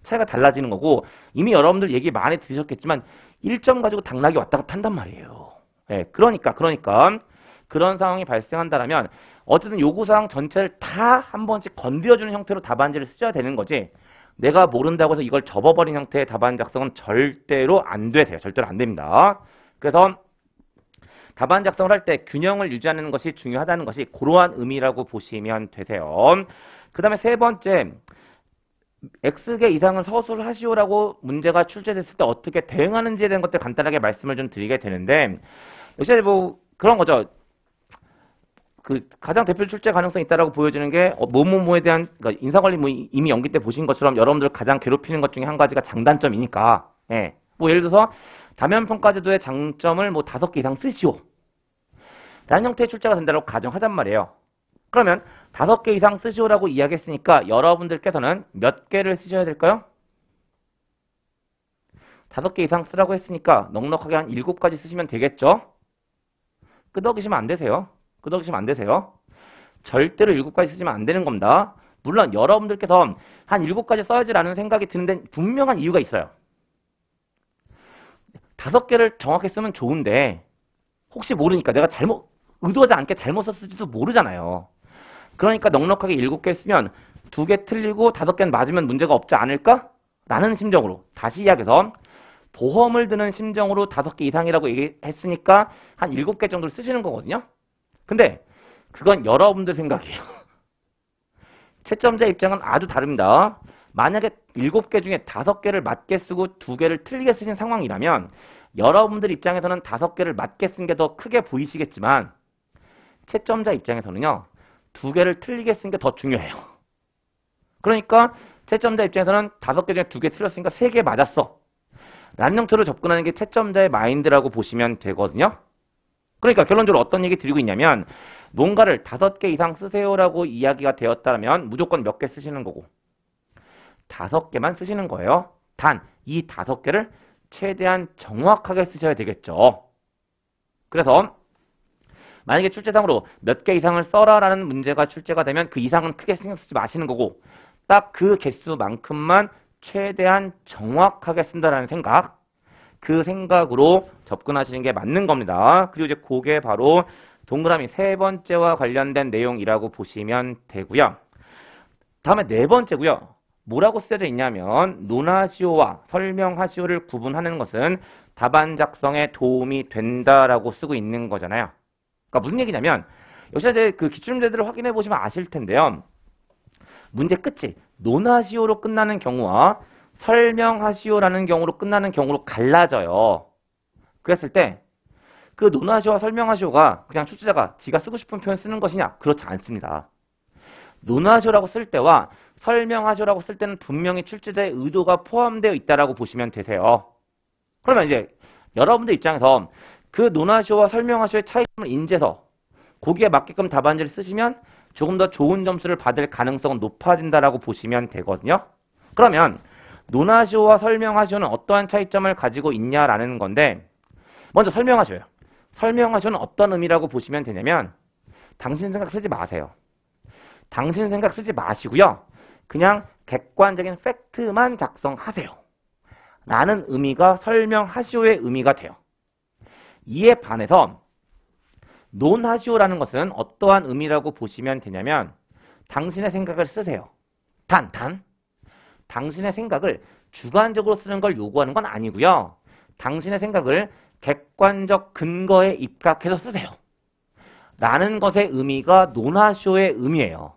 차이가 달라지는 거고, 이미 여러분들 얘기 많이 들으셨겠지만 1점 가지고 당락이 왔다 갔다 한단 말이에요. 예, 그러니까 그런 상황이 발생한다면 어쨌든 요구사항 전체를 다 한 번씩 건드려주는 형태로 답안지를 쓰셔야 되는 거지, 내가 모른다고 해서 이걸 접어버린 형태의 답안 작성은 절대로 안 되세요. 절대로 안 됩니다. 그래서 답안 작성을 할 때 균형을 유지하는 것이 중요하다는 것이 그러한 의미라고 보시면 되세요. 그 다음에 세 번째, X개 이상은 서술하시오라고 문제가 출제됐을 때 어떻게 대응하는지에 대한 것들 간단하게 말씀을 좀 드리게 되는데, 역시 뭐 그런 거죠. 그 가장 대표 출제 가능성이 있다라고 보여지는 게 뭐뭐뭐에 대한, 그러니까 인사관리 뭐 이미 연기 때 보신 것처럼 여러분들 가장 괴롭히는 것 중에 한 가지가 장단점이니까, 예. 뭐 예를 들어서 다면평가제도의 장점을 뭐 5개 이상 쓰시오 라는 형태의 출제가 된다고 가정하잔 말이에요. 그러면 5개 이상 쓰시오라고 이야기했으니까 여러분들께서는 몇 개를 쓰셔야 될까요? 5개 이상 쓰라고 했으니까 넉넉하게 한 7가지 쓰시면 되겠죠? 끄덕이시면 안 되세요. 끄덕이시면 안 되세요. 절대로 7가지 쓰시면 안 되는 겁니다. 물론 여러분들께서 한 7가지 써야지라는 생각이 드는데 분명한 이유가 있어요. 5개를 정확히 쓰면 좋은데 혹시 모르니까 내가 의도하지 않게 잘못 썼을지도 모르잖아요. 그러니까 넉넉하게 7개 쓰면 2개 틀리고 5개는 맞으면 문제가 없지 않을까? 라는 심정으로, 다시 이야기해서 보험을 드는 심정으로 5개 이상이라고 얘기했으니까 한 7개 정도를 쓰시는 거거든요. 근데 그건 여러분들 생각이에요. 채점자 입장은 아주 다릅니다. 만약에 7개 중에 5개를 맞게 쓰고 2개를 틀리게 쓰신 상황이라면 여러분들 입장에서는 5개를 맞게 쓴 게 더 크게 보이시겠지만 채점자 입장에서는요, 2개를 틀리게 쓴 게 더 중요해요. 그러니까 채점자 입장에서는 5개 중에 2개 틀렸으니까 3개 맞았어 라는 형태로 접근하는 게 채점자의 마인드라고 보시면 되거든요. 그러니까 결론적으로 어떤 얘기 드리고 있냐면, 뭔가를 5개 이상 쓰세요라고 이야기가 되었다면 무조건 몇 개 쓰시는 거고 5개만 쓰시는 거예요. 단 이 5개를 최대한 정확하게 쓰셔야 되겠죠. 그래서 만약에 출제상으로 몇 개 이상을 써라라는 문제가 출제가 되면 그 이상은 크게 신경 쓰지 마시는 거고, 딱 그 개수만큼만 최대한 정확하게 쓴다라는 생각, 그 생각으로 접근하시는 게 맞는 겁니다. 그리고 이제 그게 바로 동그라미 세 번째와 관련된 내용이라고 보시면 되고요. 다음에 네 번째고요. 뭐라고 쓰여져 있냐면, 논하시오와 설명하시오를 구분하는 것은 답안 작성에 도움이 된다라고 쓰고 있는 거잖아요. 그러니까 무슨 얘기냐면, 역시 이제 그 기출문제들을 확인해 보시면 아실 텐데요. 문제 끝이 논하시오로 끝나는 경우와 설명하시오라는 경우로 끝나는 경우로 갈라져요. 그랬을 때 그 논하시오와 설명하시오가 그냥 출제자가 지가 쓰고 싶은 표현 쓰는 것이냐? 그렇지 않습니다. 논하시오라고 쓸 때와 설명하시오라고 쓸 때는 분명히 출제자의 의도가 포함되어 있다라고 보시면 되세요. 그러면 이제 여러분들 입장에서 그 논하시오와 설명하시오의 차이점을 인지해서 거기에 맞게끔 답안지를 쓰시면 조금 더 좋은 점수를 받을 가능성은 높아진다라고 보시면 되거든요. 그러면 논하시오와 설명하시오는 어떠한 차이점을 가지고 있냐라는 건데, 먼저 설명하시오요. 설명하시오는 어떤 의미라고 보시면 되냐면, 당신 생각 쓰지 마세요. 당신 생각 쓰지 마시고요. 그냥 객관적인 팩트만 작성하세요 라는 의미가 설명하시오의 의미가 돼요. 이에 반해서 논하시오라는 것은 어떠한 의미라고 보시면 되냐면, 당신의 생각을 쓰세요. 단 당신의 생각을 주관적으로 쓰는 걸 요구하는 건 아니고요. 당신의 생각을 객관적 근거에 입각해서 쓰세요 라는 것의 의미가 논하시오의 의미예요.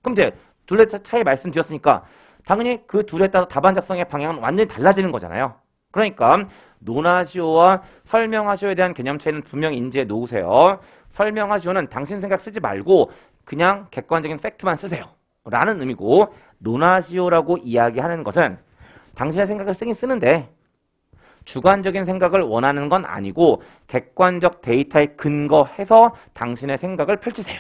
그럼 이제 둘의 차이 말씀드렸으니까 당연히 그 둘에 따라 답안 작성의 방향은 완전히 달라지는 거잖아요. 그러니까 논하시오와 설명하시오에 대한 개념 차이는 분명히 인지해 놓으세요. 설명하시오는 당신 생각 쓰지 말고 그냥 객관적인 팩트만 쓰세요 라는 의미고, 논하시오라고 이야기하는 것은 당신의 생각을 쓰긴 쓰는데 주관적인 생각을 원하는 건 아니고 객관적 데이터에 근거해서 당신의 생각을 펼치세요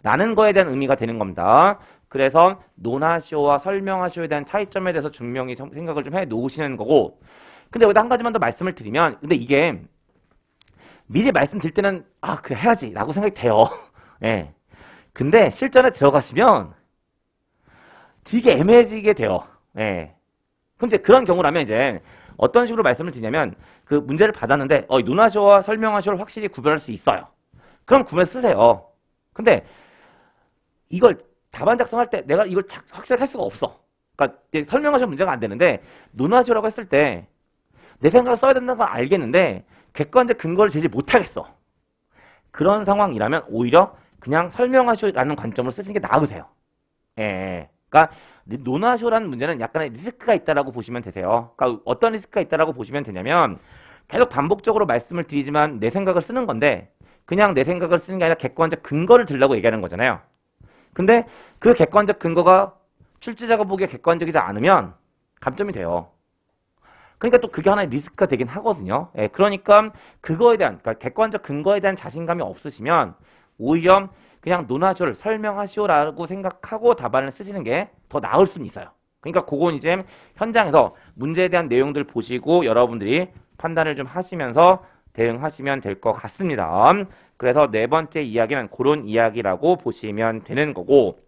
라는 거에 대한 의미가 되는 겁니다. 그래서 논하시오와 설명하시오에 대한 차이점에 대해서 분명히 생각을 좀 해 놓으시는 거고, 근데 여기다 한 가지만 더 말씀을 드리면, 근데 이게 미리 말씀드릴 때는 그래 해야지 라고 생각이 돼요. 예. 근데 실전에 들어가시면 되게 애매해지게 돼요. 예. 그럼 이제 그런 경우라면 이제 어떤 식으로 말씀을 드리냐면 그 문제를 받았는데 논하쇼와 설명하쇼를 확실히 구별할 수 있어요. 그럼 구별 쓰세요. 근데 이걸 답안 작성할 때 내가 이걸 확실하게 할 수가 없어. 그러니까 설명하쇼 문제가 안 되는데 논하쇼라고 했을 때 내 생각을 써야 된다는 건 알겠는데 객관적 근거를 제시 못하겠어. 그런 상황이라면 오히려 그냥 설명하쇼라는 관점으로 쓰시는 게 나으세요. 예. 그러니까 논하쇼라는 문제는 약간의 리스크가 있다라고 보시면 되세요. 그러니까 어떤 리스크가 있다라고 보시면 되냐면 계속 반복적으로 말씀을 드리지만 내 생각을 쓰는 건데 그냥 내 생각을 쓰는 게 아니라 객관적 근거를 들라고 얘기하는 거잖아요. 근데 그 객관적 근거가 출제자가 보기에 객관적이지 않으면 감점이 돼요. 그러니까 또 그게 하나의 리스크가 되긴 하거든요. 예, 그러니까 그거에 대한, 그러니까 객관적 근거에 대한 자신감이 없으시면 오히려 그냥 논하쇼를 설명하쇼라고 생각하고 답안을 쓰시는 게 더 나을 수는 있어요. 그러니까 그건 이제 현장에서 문제에 대한 내용들 보시고 여러분들이 판단을 좀 하시면서 대응하시면 될 것 같습니다. 그래서 네 번째 이야기는 그런 이야기라고 보시면 되는 거고,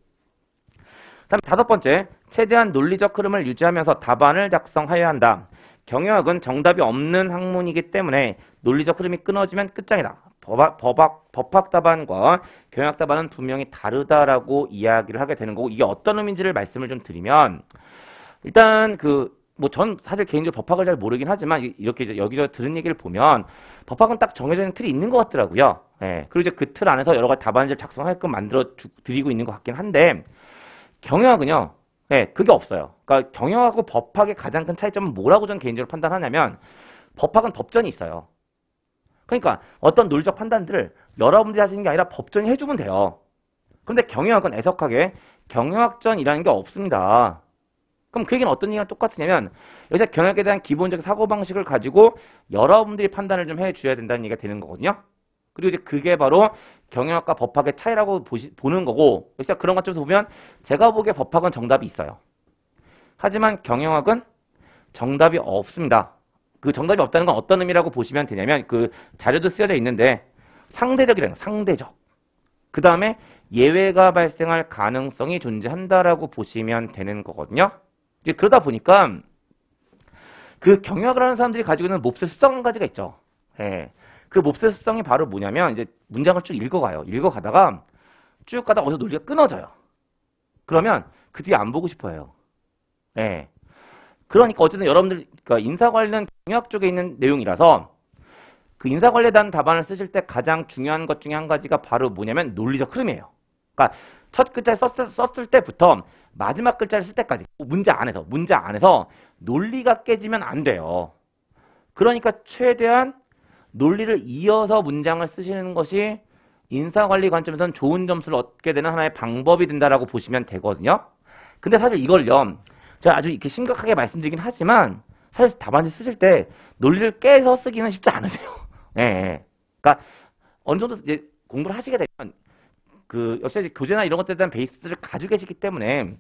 다음 다섯 번째, 최대한 논리적 흐름을 유지하면서 답안을 작성하여야 한다. 경영학은 정답이 없는 학문이기 때문에 논리적 흐름이 끊어지면 끝장이다. 법학 답안과 경영학 답안은 분명히 다르다라고 이야기를 하게 되는 거고, 이게 어떤 의미인지를 말씀을 좀 드리면, 일단 전 사실 개인적으로 법학을 잘 모르긴 하지만 이렇게 이제 여기저기 들은 얘기를 보면 법학은 딱 정해져 있는 틀이 있는 것 같더라고요. 예. 그리고 이제 그 틀 안에서 여러 가지 답안지를 작성하게끔 만들어 드리고 있는 것 같긴 한데, 경영학은요, 예, 그게 없어요. 그러니까 경영하고 법학의 가장 큰 차이점은 뭐라고 저는 개인적으로 판단하냐면, 법학은 법전이 있어요. 그러니까 어떤 논리적 판단들을 여러분들이 하시는 게 아니라 법전이 해주면 돼요. 그런데 경영학은 애석하게 경영학전이라는 게 없습니다. 그럼 그 얘기는 어떤 얘기랑 똑같으냐면, 여기서 경영학에 대한 기본적인 사고방식을 가지고 여러분들이 판단을 좀 해줘야 된다는 얘기가 되는 거거든요. 그리고 이제 그게 바로 경영학과 법학의 차이라고 보는 거고, 여기서 그런 관점에서 보면 제가 보기에 법학은 정답이 있어요. 하지만 경영학은 정답이 없습니다. 그 정답이 없다는 건 어떤 의미라고 보시면 되냐면, 그 자료도 쓰여져 있는데 상대적이라는 거, 상대적. 그 다음에 예외가 발생할 가능성이 존재한다라고 보시면 되는 거거든요. 이제 그러다 보니까 그 경영학을 하는 사람들이 가지고 있는 몹쓸 습성 한 가지가 있죠. 예. 그 몹쓸 습성이 바로 뭐냐면, 이제 문장을 쭉 읽어가요. 읽어가다가 쭉 가다가 어디서 논리가 끊어져요. 그러면 그 뒤에 안 보고 싶어 해요. 예. 그러니까 어쨌든 여러분들, 그러니까 인사 관련 경영학 쪽에 있는 내용이라서 그 인사 관련에 대한 답안을 쓰실 때 가장 중요한 것 중에 한 가지가 바로 뭐냐면 논리적 흐름이에요. 그러니까 첫 글자를 썼을 때부터 마지막 글자를 쓸 때까지 문제 안에서 논리가 깨지면 안 돼요. 그러니까 최대한 논리를 이어서 문장을 쓰시는 것이 인사관리 관점에서는 좋은 점수를 얻게 되는 하나의 방법이 된다라고 보시면 되거든요. 근데 사실 이걸요, 제가 아주 이렇게 심각하게 말씀드리긴 하지만 사실 답안지 쓰실 때 논리를 깨서 쓰기는 쉽지 않으세요. 예. 예. 그러니까 어느 정도 이제 공부를 하시게 되면 역시 이제 교재나 이런 것들에 대한 베이스들을 가지고 계시기 때문에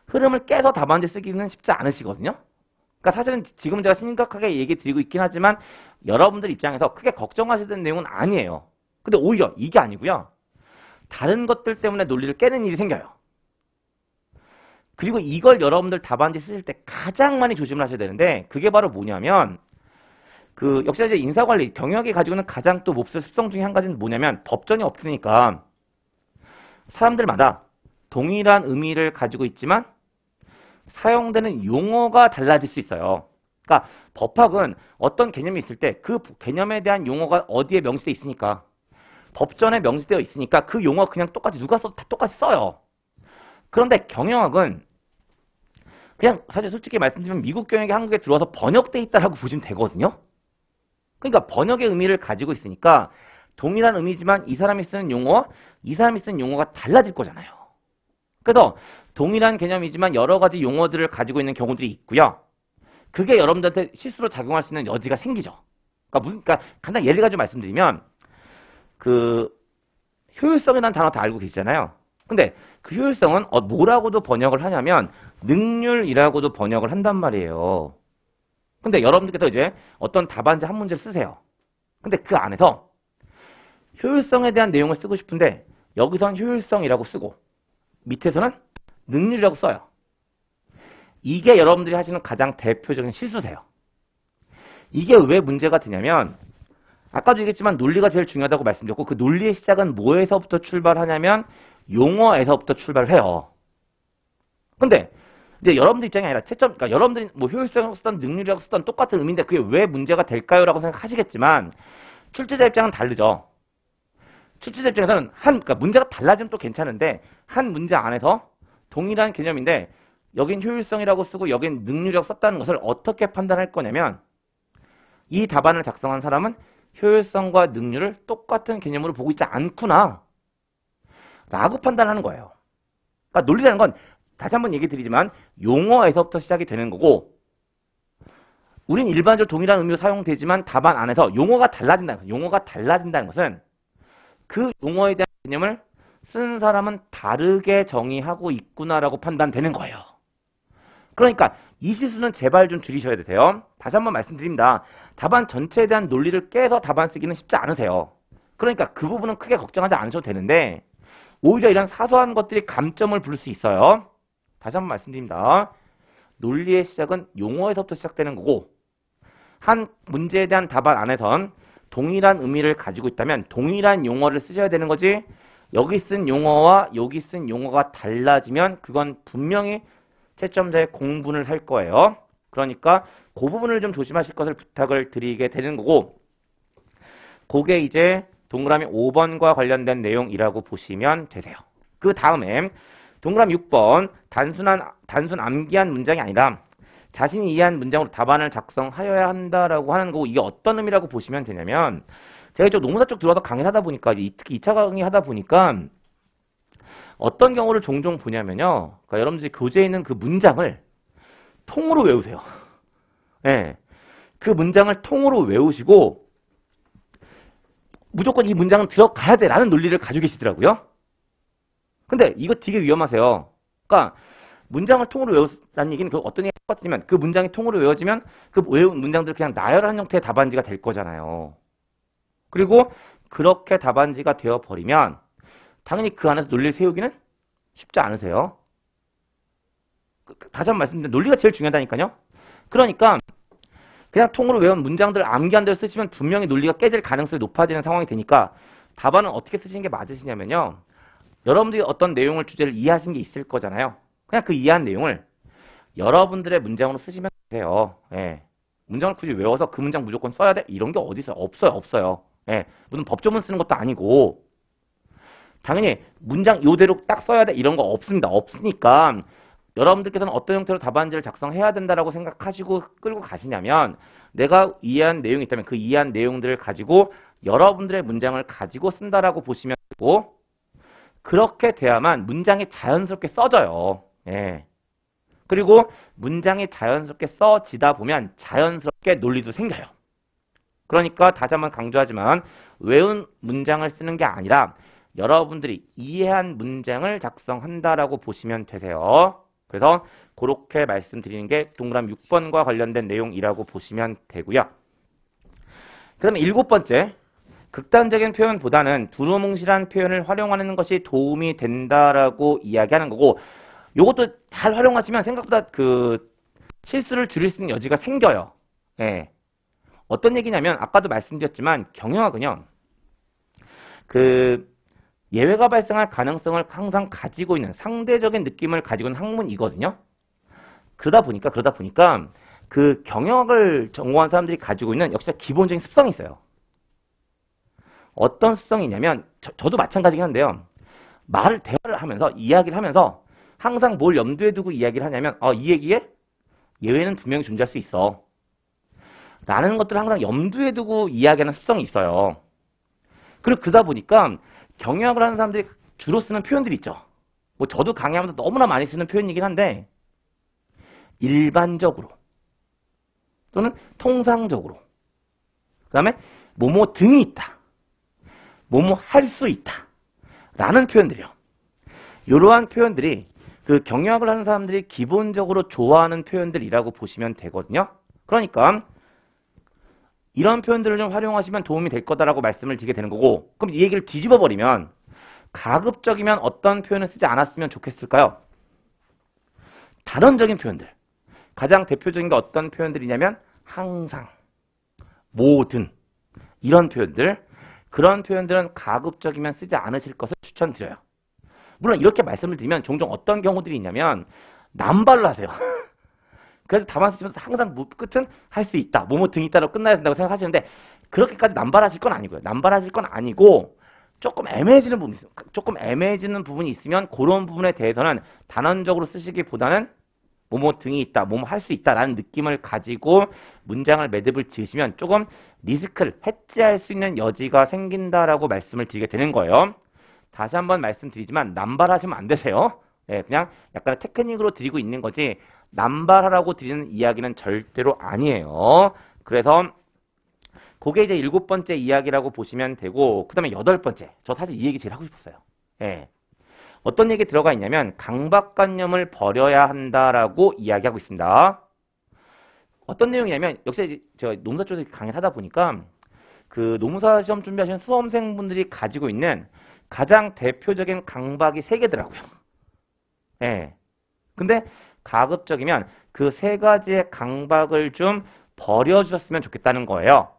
흐름을 깨서 답안지 쓰기는 쉽지 않으시거든요. 그러니까 사실은 지금 제가 심각하게 얘기 드리고 있긴 하지만 여러분들 입장에서 크게 걱정하셔야 되는 내용은 아니에요. 근데 오히려 이게 아니고요, 다른 것들 때문에 논리를 깨는 일이 생겨요. 그리고 이걸 여러분들 답안지 쓰실 때 가장 많이 조심을 하셔야 되는데, 그게 바로 뭐냐면 역시 이제 인사관리 경영학이 가지고 있는 가장 또 몹쓸 습성 중에 한 가지는 뭐냐면, 법전이 없으니까 사람들마다 동일한 의미를 가지고 있지만 사용되는 용어가 달라질 수 있어요. 그러니까 법학은 어떤 개념이 있을 때 그 개념에 대한 용어가 어디에 명시되어 있으니까, 법전에 명시되어 있으니까 그 용어가 그냥 똑같이 누가 써도 다 똑같이 써요. 그런데 경영학은 그냥 사실 솔직히 말씀드리면 미국 경영이 한국에 들어와서 번역돼 있다라고 보시면 되거든요. 그러니까 번역의 의미를 가지고 있으니까 동일한 의미지만 이 사람이 쓰는 용어와 이 사람이 쓰는 용어가 달라질 거잖아요. 그래서 동일한 개념이지만 여러 가지 용어들을 가지고 있는 경우들이 있고요. 그게 여러분들한테 실수로 작용할 수 있는 여지가 생기죠. 그러니까 간단히 예를 가지고 말씀드리면, 효율성이라는 단어 다 알고 계시잖아요. 근데 그 효율성은 뭐라고도 번역을 하냐면 능률이라고도 번역을 한단 말이에요. 근데 여러분들께서 이제 어떤 답안지 한 문제를 쓰세요. 근데 그 안에서 효율성에 대한 내용을 쓰고 싶은데 여기선 효율성이라고 쓰고 밑에서는 능률이라고 써요. 이게 여러분들이 하시는 가장 대표적인 실수세요. 이게 왜 문제가 되냐면 아까도 얘기했지만 논리가 제일 중요하다고 말씀드렸고 그 논리의 시작은 뭐에서부터 출발하냐면 용어에서부터 출발을 해요. 근데 이제 여러분들 입장이 아니라 채점, 그러니까 여러분들이 뭐 효율성이라고 쓰던 능률이라고 쓰던 똑같은 의미인데 그게 왜 문제가 될까요? 라고 생각하시겠지만 출제자 입장은 다르죠. 출제자 입장에서는 그러니까 문제가 달라지면 또 괜찮은데 한 문제 안에서 동일한 개념인데 여긴 효율성이라고 쓰고 여긴 능률이라고 썼다는 것을 어떻게 판단할 거냐면 이 답안을 작성한 사람은 효율성과 능률을 똑같은 개념으로 보고 있지 않구나 라고 판단하는 거예요. 그러니까 논리라는 건 다시 한번 얘기 드리지만 용어에서부터 시작이 되는 거고 우린 일반적으로 동일한 의미로 사용되지만 답안 안에서 용어가 달라진다는 것은 그 용어에 대한 개념을 쓴 사람은 다르게 정의하고 있구나라고 판단되는 거예요. 그러니까 이 실수는 제발 좀 줄이셔야 되세요. 다시 한번 말씀드립니다. 답안 전체에 대한 논리를 깨서 답안 쓰기는 쉽지 않으세요. 그러니까 그 부분은 크게 걱정하지 않으셔도 되는데 오히려 이런 사소한 것들이 감점을 부를 수 있어요. 다시 한번 말씀드립니다. 논리의 시작은 용어에서부터 시작되는 거고 한 문제에 대한 답안 안에선 동일한 의미를 가지고 있다면 동일한 용어를 쓰셔야 되는 거지 여기 쓴 용어와 여기 쓴 용어가 달라지면 그건 분명히 채점자의 공분을 살 거예요. 그러니까 그 부분을 좀 조심하실 것을 부탁을 드리게 되는 거고 그게 이제 동그라미 5번과 관련된 내용이라고 보시면 되세요. 그 다음에 동그라미 6번 단순 암기한 문장이 아니라 자신이 이해한 문장으로 답안을 작성하여야 한다라고 하는 거고 이게 어떤 의미라고 보시면 되냐면 제가 이쪽 노무사 쪽 들어와서 강의를 하다 보니까 특히 2차 강의 하다 보니까 어떤 경우를 종종 보냐면요. 그러니까 여러분들이 교재에 있는 그 문장을 통으로 외우세요. 네. 그 문장을 통으로 외우시고 무조건 이 문장은 들어가야 돼 라는 논리를 가지고 계시더라고요. 근데 이거 되게 위험하세요. 그러니까 문장을 통으로 외우라는 얘기는 그 어떤 얘기가 똑같지만 그 문장이 통으로 외워지면 그 외운 문장들을 그냥 나열한 형태의 답안지가 될 거잖아요. 그리고 그렇게 답안지가 되어버리면 당연히 그 안에서 논리를 세우기는 쉽지 않으세요. 다시 한번 말씀드리면 논리가 제일 중요하다니까요. 그러니까 그냥 통으로 외운 문장들을 암기한 대로 쓰시면 분명히 논리가 깨질 가능성이 높아지는 상황이 되니까 답안은 어떻게 쓰시는 게 맞으시냐면요. 여러분들이 어떤 내용을 주제를 이해하신 게 있을 거잖아요. 그냥 그 이해한 내용을 여러분들의 문장으로 쓰시면 돼요. 예. 문장을 굳이 외워서 그 문장 무조건 써야 돼? 이런 게 어디 있어요? 없어요. 예. 무슨 법조문 쓰는 것도 아니고 당연히 문장 이대로 딱 써야 돼? 이런 거 없습니다. 없으니까 여러분들께서는 어떤 형태로 답안지를 작성해야 된다라고 생각하시고 끌고 가시냐면 내가 이해한 내용이 있다면 그 이해한 내용들을 가지고 여러분들의 문장을 가지고 쓴다라고 보시면 되고 그렇게 돼야만 문장이 자연스럽게 써져요. 예. 그리고 문장이 자연스럽게 써지다 보면 자연스럽게 논리도 생겨요. 그러니까 다시 한번 강조하지만 외운 문장을 쓰는 게 아니라 여러분들이 이해한 문장을 작성한다라고 보시면 되세요. 그래서 그렇게 말씀드리는 게 동그라미 6번과 관련된 내용이라고 보시면 되고요. 그 다음에 7번째. 극단적인 표현보다는 두루뭉실한 표현을 활용하는 것이 도움이 된다라고 이야기하는 거고 이것도 잘 활용하시면 생각보다 그 실수를 줄일 수 있는 여지가 생겨요. 예. 어떤 얘기냐면 아까도 말씀드렸지만 경영학은요. 그 예외가 발생할 가능성을 항상 가지고 있는 상대적인 느낌을 가지고 있는 학문이거든요. 그러다 보니까 그 경영학을 전공한 사람들이 가지고 있는 역시 기본적인 습성이 있어요. 어떤 습성이냐면 저도 마찬가지긴 한데요. 대화를 하면서 이야기를 하면서 항상 뭘 염두에 두고 이야기를 하냐면 이 얘기에 예외는 분명히 존재할 수 있어. 라는 것들을 항상 염두에 두고 이야기하는 습성이 있어요. 그리고 그러다 보니까 경영학을 하는 사람들이 주로 쓰는 표현들이 있죠. 뭐 저도 강의하면서 너무나 많이 쓰는 표현이긴 한데 일반적으로 또는 통상적으로 그 다음에 뭐뭐 등이 있다. 뭐뭐 할 수 있다. 라는 표현들이요. 이러한 표현들이 그 경영학을 하는 사람들이 기본적으로 좋아하는 표현들이라고 보시면 되거든요. 그러니까 이런 표현들을 좀 활용하시면 도움이 될 거다라고 말씀을 드리게 되는 거고, 그럼 이 얘기를 뒤집어 버리면 가급적이면 어떤 표현을 쓰지 않았으면 좋겠을까요? 단언적인 표현들. 가장 대표적인 게 어떤 표현들이냐면 항상, 모든 이런 표현들. 그런 표현들은 가급적이면 쓰지 않으실 것을 추천드려요. 물론 이렇게 말씀을 드리면 종종 어떤 경우들이 있냐면 남발로 하세요. 그래서 답안 쓰시면서 항상 끝은 할 수 있다. 뭐뭐 등이 있다로 끝나야 된다고 생각하시는데 그렇게까지 남발하실 건 아니고요. 남발하실 건 아니고 조금 애매해지는 부분이 있어요. 조금 애매해지는 부분이 있으면 그런 부분에 대해서는 단언적으로 쓰시기보다는 뭐뭐 등이 있다, 뭐뭐 할 수 있다라는 느낌을 가지고 문장을 매듭을 지으시면 조금 리스크를 해지할 수 있는 여지가 생긴다라고 말씀을 드리게 되는 거예요. 다시 한번 말씀드리지만 남발하시면 안 되세요. 예, 그냥 약간의 테크닉으로 드리고 있는 거지 남발하라고 드리는 이야기는 절대로 아니에요. 그래서 그게 이제 7번째 이야기라고 보시면 되고, 그 다음에 8번째. 저 사실 이 얘기 제일 하고 싶었어요. 예. 어떤 얘기 들어가 있냐면 강박관념을 버려야 한다라고 이야기하고 있습니다. 어떤 내용이냐면 역시 제가 노무사 쪽에서 강의를 하다 보니까 그 노무사 시험 준비하시는 수험생분들이 가지고 있는 가장 대표적인 강박이 3개더라고요. 예. 근데 가급적이면 그 3가지의 강박을 좀 버려주셨으면 좋겠다는 거예요.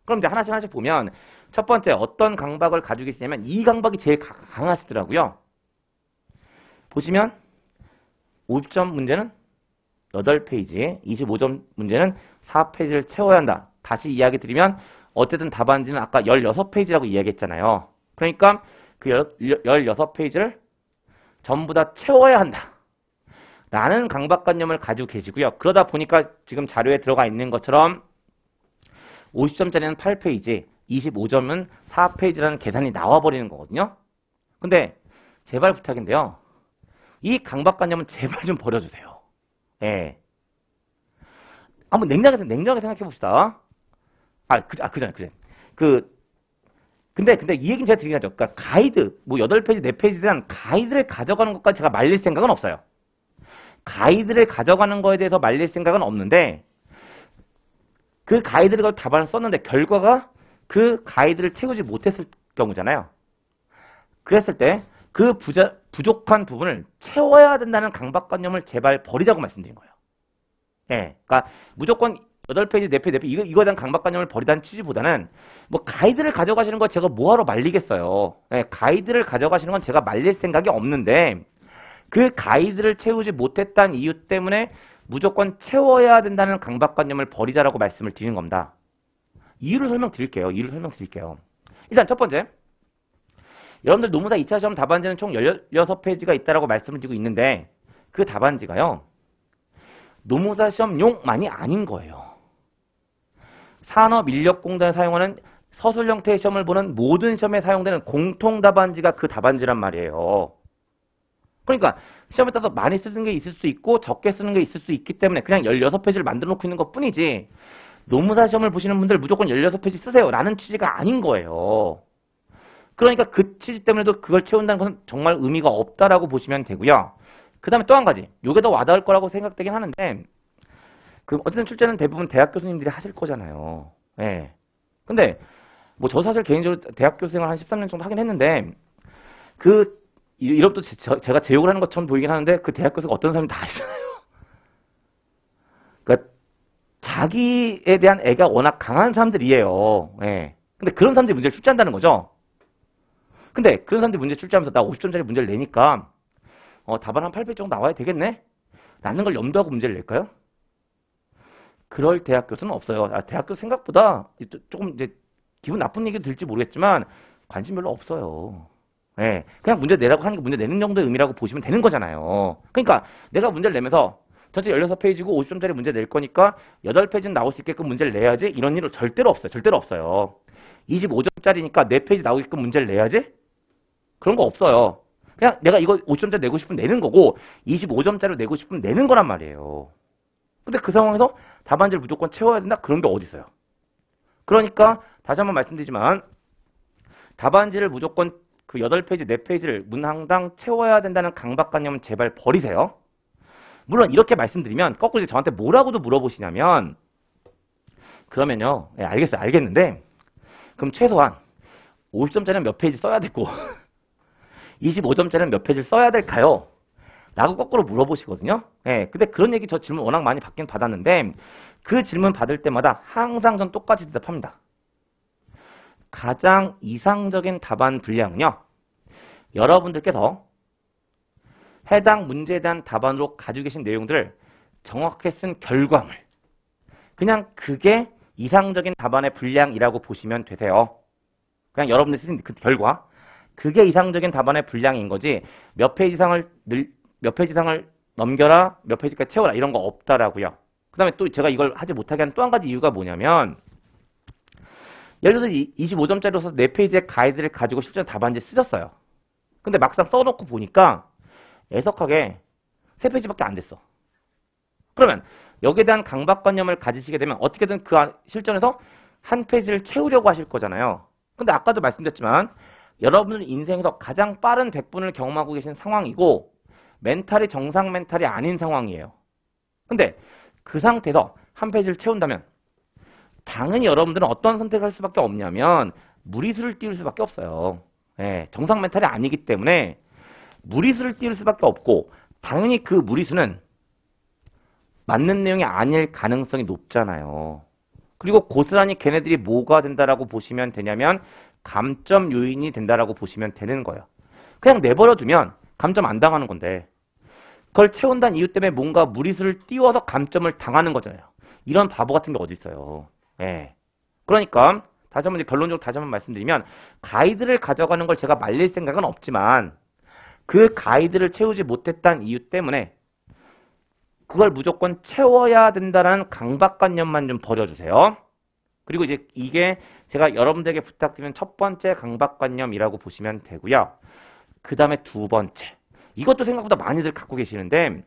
그럼 이제 하나씩 하나씩 보면 첫 번째 어떤 강박을 가지고 계시냐면 이 강박이 제일 강하시더라고요. 보시면 50점 문제는 8페이지, 25점 문제는 4페이지를 채워야 한다. 다시 이야기 드리면 어쨌든 답안지는 아까 16페이지라고 이야기했잖아요. 그러니까 그 16페이지를 전부 다 채워야 한다. 라는 강박관념을 가지고 계시고요. 그러다 보니까 지금 자료에 들어가 있는 것처럼 50점짜리는 8페이지, 25점은 4페이지라는 계산이 나와버리는 거거든요. 근데 제발 부탁인데요. 이 강박관념은 제발 좀 버려주세요. 예. 한번 냉정하게 생각해 봅시다. 그래. 근데 이 얘기는 제가 드리긴 하죠. 그러니까 가이드, 뭐 8페이지, 4페이지에 대한 가이드를 가져가는 것까지 제가 말릴 생각은 없어요. 가이드를 가져가는 거에 대해서 말릴 생각은 없는데, 그 가이드를 가지고 답안을 썼는데 결과가 그 가이드를 채우지 못했을 경우잖아요. 그랬을 때 그 부족한 부분을 채워야 된다는 강박관념을 제발 버리자고 말씀드린 거예요. 예, 그러니까 무조건 8페이지, 4페이지, 4페이지 이거에 대한 강박관념을 버리다는 취지보다는 뭐 가이드를 가져가시는 거 제가 뭐하러 말리겠어요. 예, 가이드를 가져가시는 건 제가 말릴 생각이 없는데 그 가이드를 채우지 못했다는 이유 때문에 무조건 채워야 된다는 강박관념을 버리자라고 말씀을 드리는 겁니다. 이유를 설명드릴게요. 일단 첫 번째, 여러분들 노무사 2차 시험 답안지는 총 16페이지가 있다라고 말씀을 드리고 있는데 그 답안지가요. 노무사 시험용만이 아닌 거예요. 산업인력공단에 사용하는 서술 형태의 시험을 보는 모든 시험에 사용되는 공통 답안지가 그 답안지란 말이에요. 그러니까 시험에 따라서 많이 쓰는 게 있을 수 있고 적게 쓰는 게 있을 수 있기 때문에 그냥 16페이지를 만들어 놓고 있는 것 뿐이지 노무사 시험을 보시는 분들 무조건 16페이지 쓰세요 라는 취지가 아닌 거예요. 그러니까 그 취지 때문에도 그걸 채운다는 것은 정말 의미가 없다라고 보시면 되고요. 그 다음에 또 한 가지, 요게 더 와닿을 거라고 생각되긴 하는데 그 어쨌든 출제는 대부분 대학 교수님들이 하실 거잖아요. 예. 근데 뭐 저 사실 개인적으로 대학 교수생활 한 13년 정도 하긴 했는데 이것도 제가 제 욕을 하는 것처럼 보이긴 하는데 그 대학 교수가 어떤 사람이 다 아시잖아요. 그러니까 자기에 대한 애가 워낙 강한 사람들이에요. 예. 근데 그런 사람들이 문제를 출제한다는 거죠. 근데 그런 사람들이 문제 출제하면서 나 50점짜리 문제를 내니까 답안 한 8페이지 정도 나와야 되겠네? 라는 걸 염두하고 문제를 낼까요? 그럴 대학 교수는 없어요. 대학 교수 생각보다 조금 이제 기분 나쁜 얘기도 들지 모르겠지만 관심 별로 없어요. 예, 그냥 문제 내라고 하는 게 문제 내는 정도의 의미라고 보시면 되는 거잖아요. 그러니까 내가 문제를 내면서 전체 16페이지고 50점짜리 문제 낼 거니까 8페이지는 나올 수 있게끔 문제를 내야지 이런 일은 절대로 없어요. 절대로 없어요. 25점짜리니까 4페이지 나오게끔 문제를 내야지? 그런 거 없어요. 그냥 내가 이거 5점짜리 내고 싶으면 내는 거고 25점짜리 내고 싶으면 내는 거란 말이에요. 근데 그 상황에서 답안지를 무조건 채워야 된다? 그런 게 어디 있어요. 그러니까 다시 한번 말씀드리지만 답안지를 무조건 그 8페이지, 4페이지를 문항당 채워야 된다는 강박관념은 제발 버리세요. 물론 이렇게 말씀드리면 거꾸로 저한테 뭐라고도 물어보시냐면 그러면요. 예, 알겠어요. 알겠는데 그럼 최소한 50점짜리는 몇 페이지 써야 되고 25점짜리는 몇 페이지 써야 될까요? 라고 거꾸로 물어보시거든요. 예, 근데 그런 얘기 저 질문 워낙 많이 받긴 받았는데 그 질문 받을 때마다 항상 전 똑같이 대답합니다. 가장 이상적인 답안 분량은요. 여러분들께서 해당 문제에 대한 답안으로 가지고 계신 내용들을 정확하게 쓴 결과물. 그냥 그게 이상적인 답안의 분량이라고 보시면 되세요. 그냥 여러분들이 쓰신 그 결과. 그게 이상적인 답안의 분량인 거지 몇 페이지 이상을 넘겨라, 몇 페이지까지 채워라 이런 거 없다라고요. 그 다음에 또 제가 이걸 하지 못하게 하는 또 한 가지 이유가 뭐냐면 예를 들어서 25점짜리로서 4페이지의 가이드를 가지고 실전 답안지 쓰셨어요. 근데 막상 써놓고 보니까 애석하게 3페이지밖에 안 됐어. 그러면 여기에 대한 강박관념을 가지시게 되면 어떻게든 그 실전에서 한 페이지를 채우려고 하실 거잖아요. 근데 아까도 말씀드렸지만 여러분 인생에서 가장 빠른 100분을 경험하고 계신 상황이고 멘탈이 정상 멘탈이 아닌 상황이에요. 근데 그 상태에서 한 페이지를 채운다면 당연히 여러분들은 어떤 선택을 할 수밖에 없냐면 무리수를 띄울 수밖에 없어요. 예, 정상 멘탈이 아니기 때문에 무리수를 띄울 수밖에 없고 당연히 그 무리수는 맞는 내용이 아닐 가능성이 높잖아요. 그리고 고스란히 걔네들이 뭐가 된다라고 보시면 되냐면 감점 요인이 된다라고 보시면 되는 거예요. 그냥 내버려두면 감점 안 당하는 건데 그걸 채운다는 이유 때문에 뭔가 무리수를 띄워서 감점을 당하는 거잖아요. 이런 바보 같은 게 어디 있어요. 예. 그러니까 다시 한번 결론적으로 다시 한번 말씀드리면 가이드를 가져가는 걸 제가 말릴 생각은 없지만 그 가이드를 채우지 못했다는 이유 때문에 그걸 무조건 채워야 된다는 강박관념만 좀 버려주세요. 그리고 이제 이게 제가 여러분들에게 부탁드리는 첫 번째 강박관념이라고 보시면 되고요. 그 다음에 두 번째. 이것도 생각보다 많이들 갖고 계시는데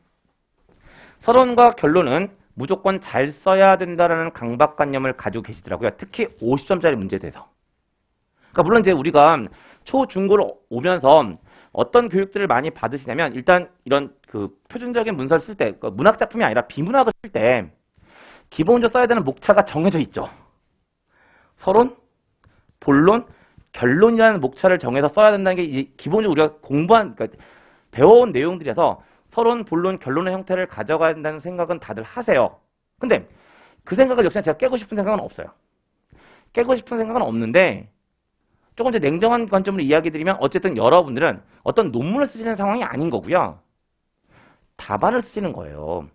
서론과 결론은 무조건 잘 써야 된다는 강박관념을 가지고 계시더라고요. 특히 50점짜리 문제에 대해서. 그러니까 물론 이제 우리가 초, 중고를 오면서 어떤 교육들을 많이 받으시냐면 일단 이런 그 표준적인 문서를 쓸 때 문학 작품이 아니라 비문학을 쓸 때 기본적으로 써야 되는 목차가 정해져 있죠. 서론, 본론, 결론이라는 목차를 정해서 써야 된다는 게 이제 기본적으로 우리가 공부한 그러니까 배워온 내용들이라서 서론, 본론, 결론의 형태를 가져가야 된다는 생각은 다들 하세요. 근데 그 생각을 역시나 제가 깨고 싶은 생각은 없어요. 깨고 싶은 생각은 없는데 조금 더 냉정한 관점으로 이야기 드리면 어쨌든 여러분들은 어떤 논문을 쓰시는 상황이 아닌 거고요. 답안을 쓰시는 거예요.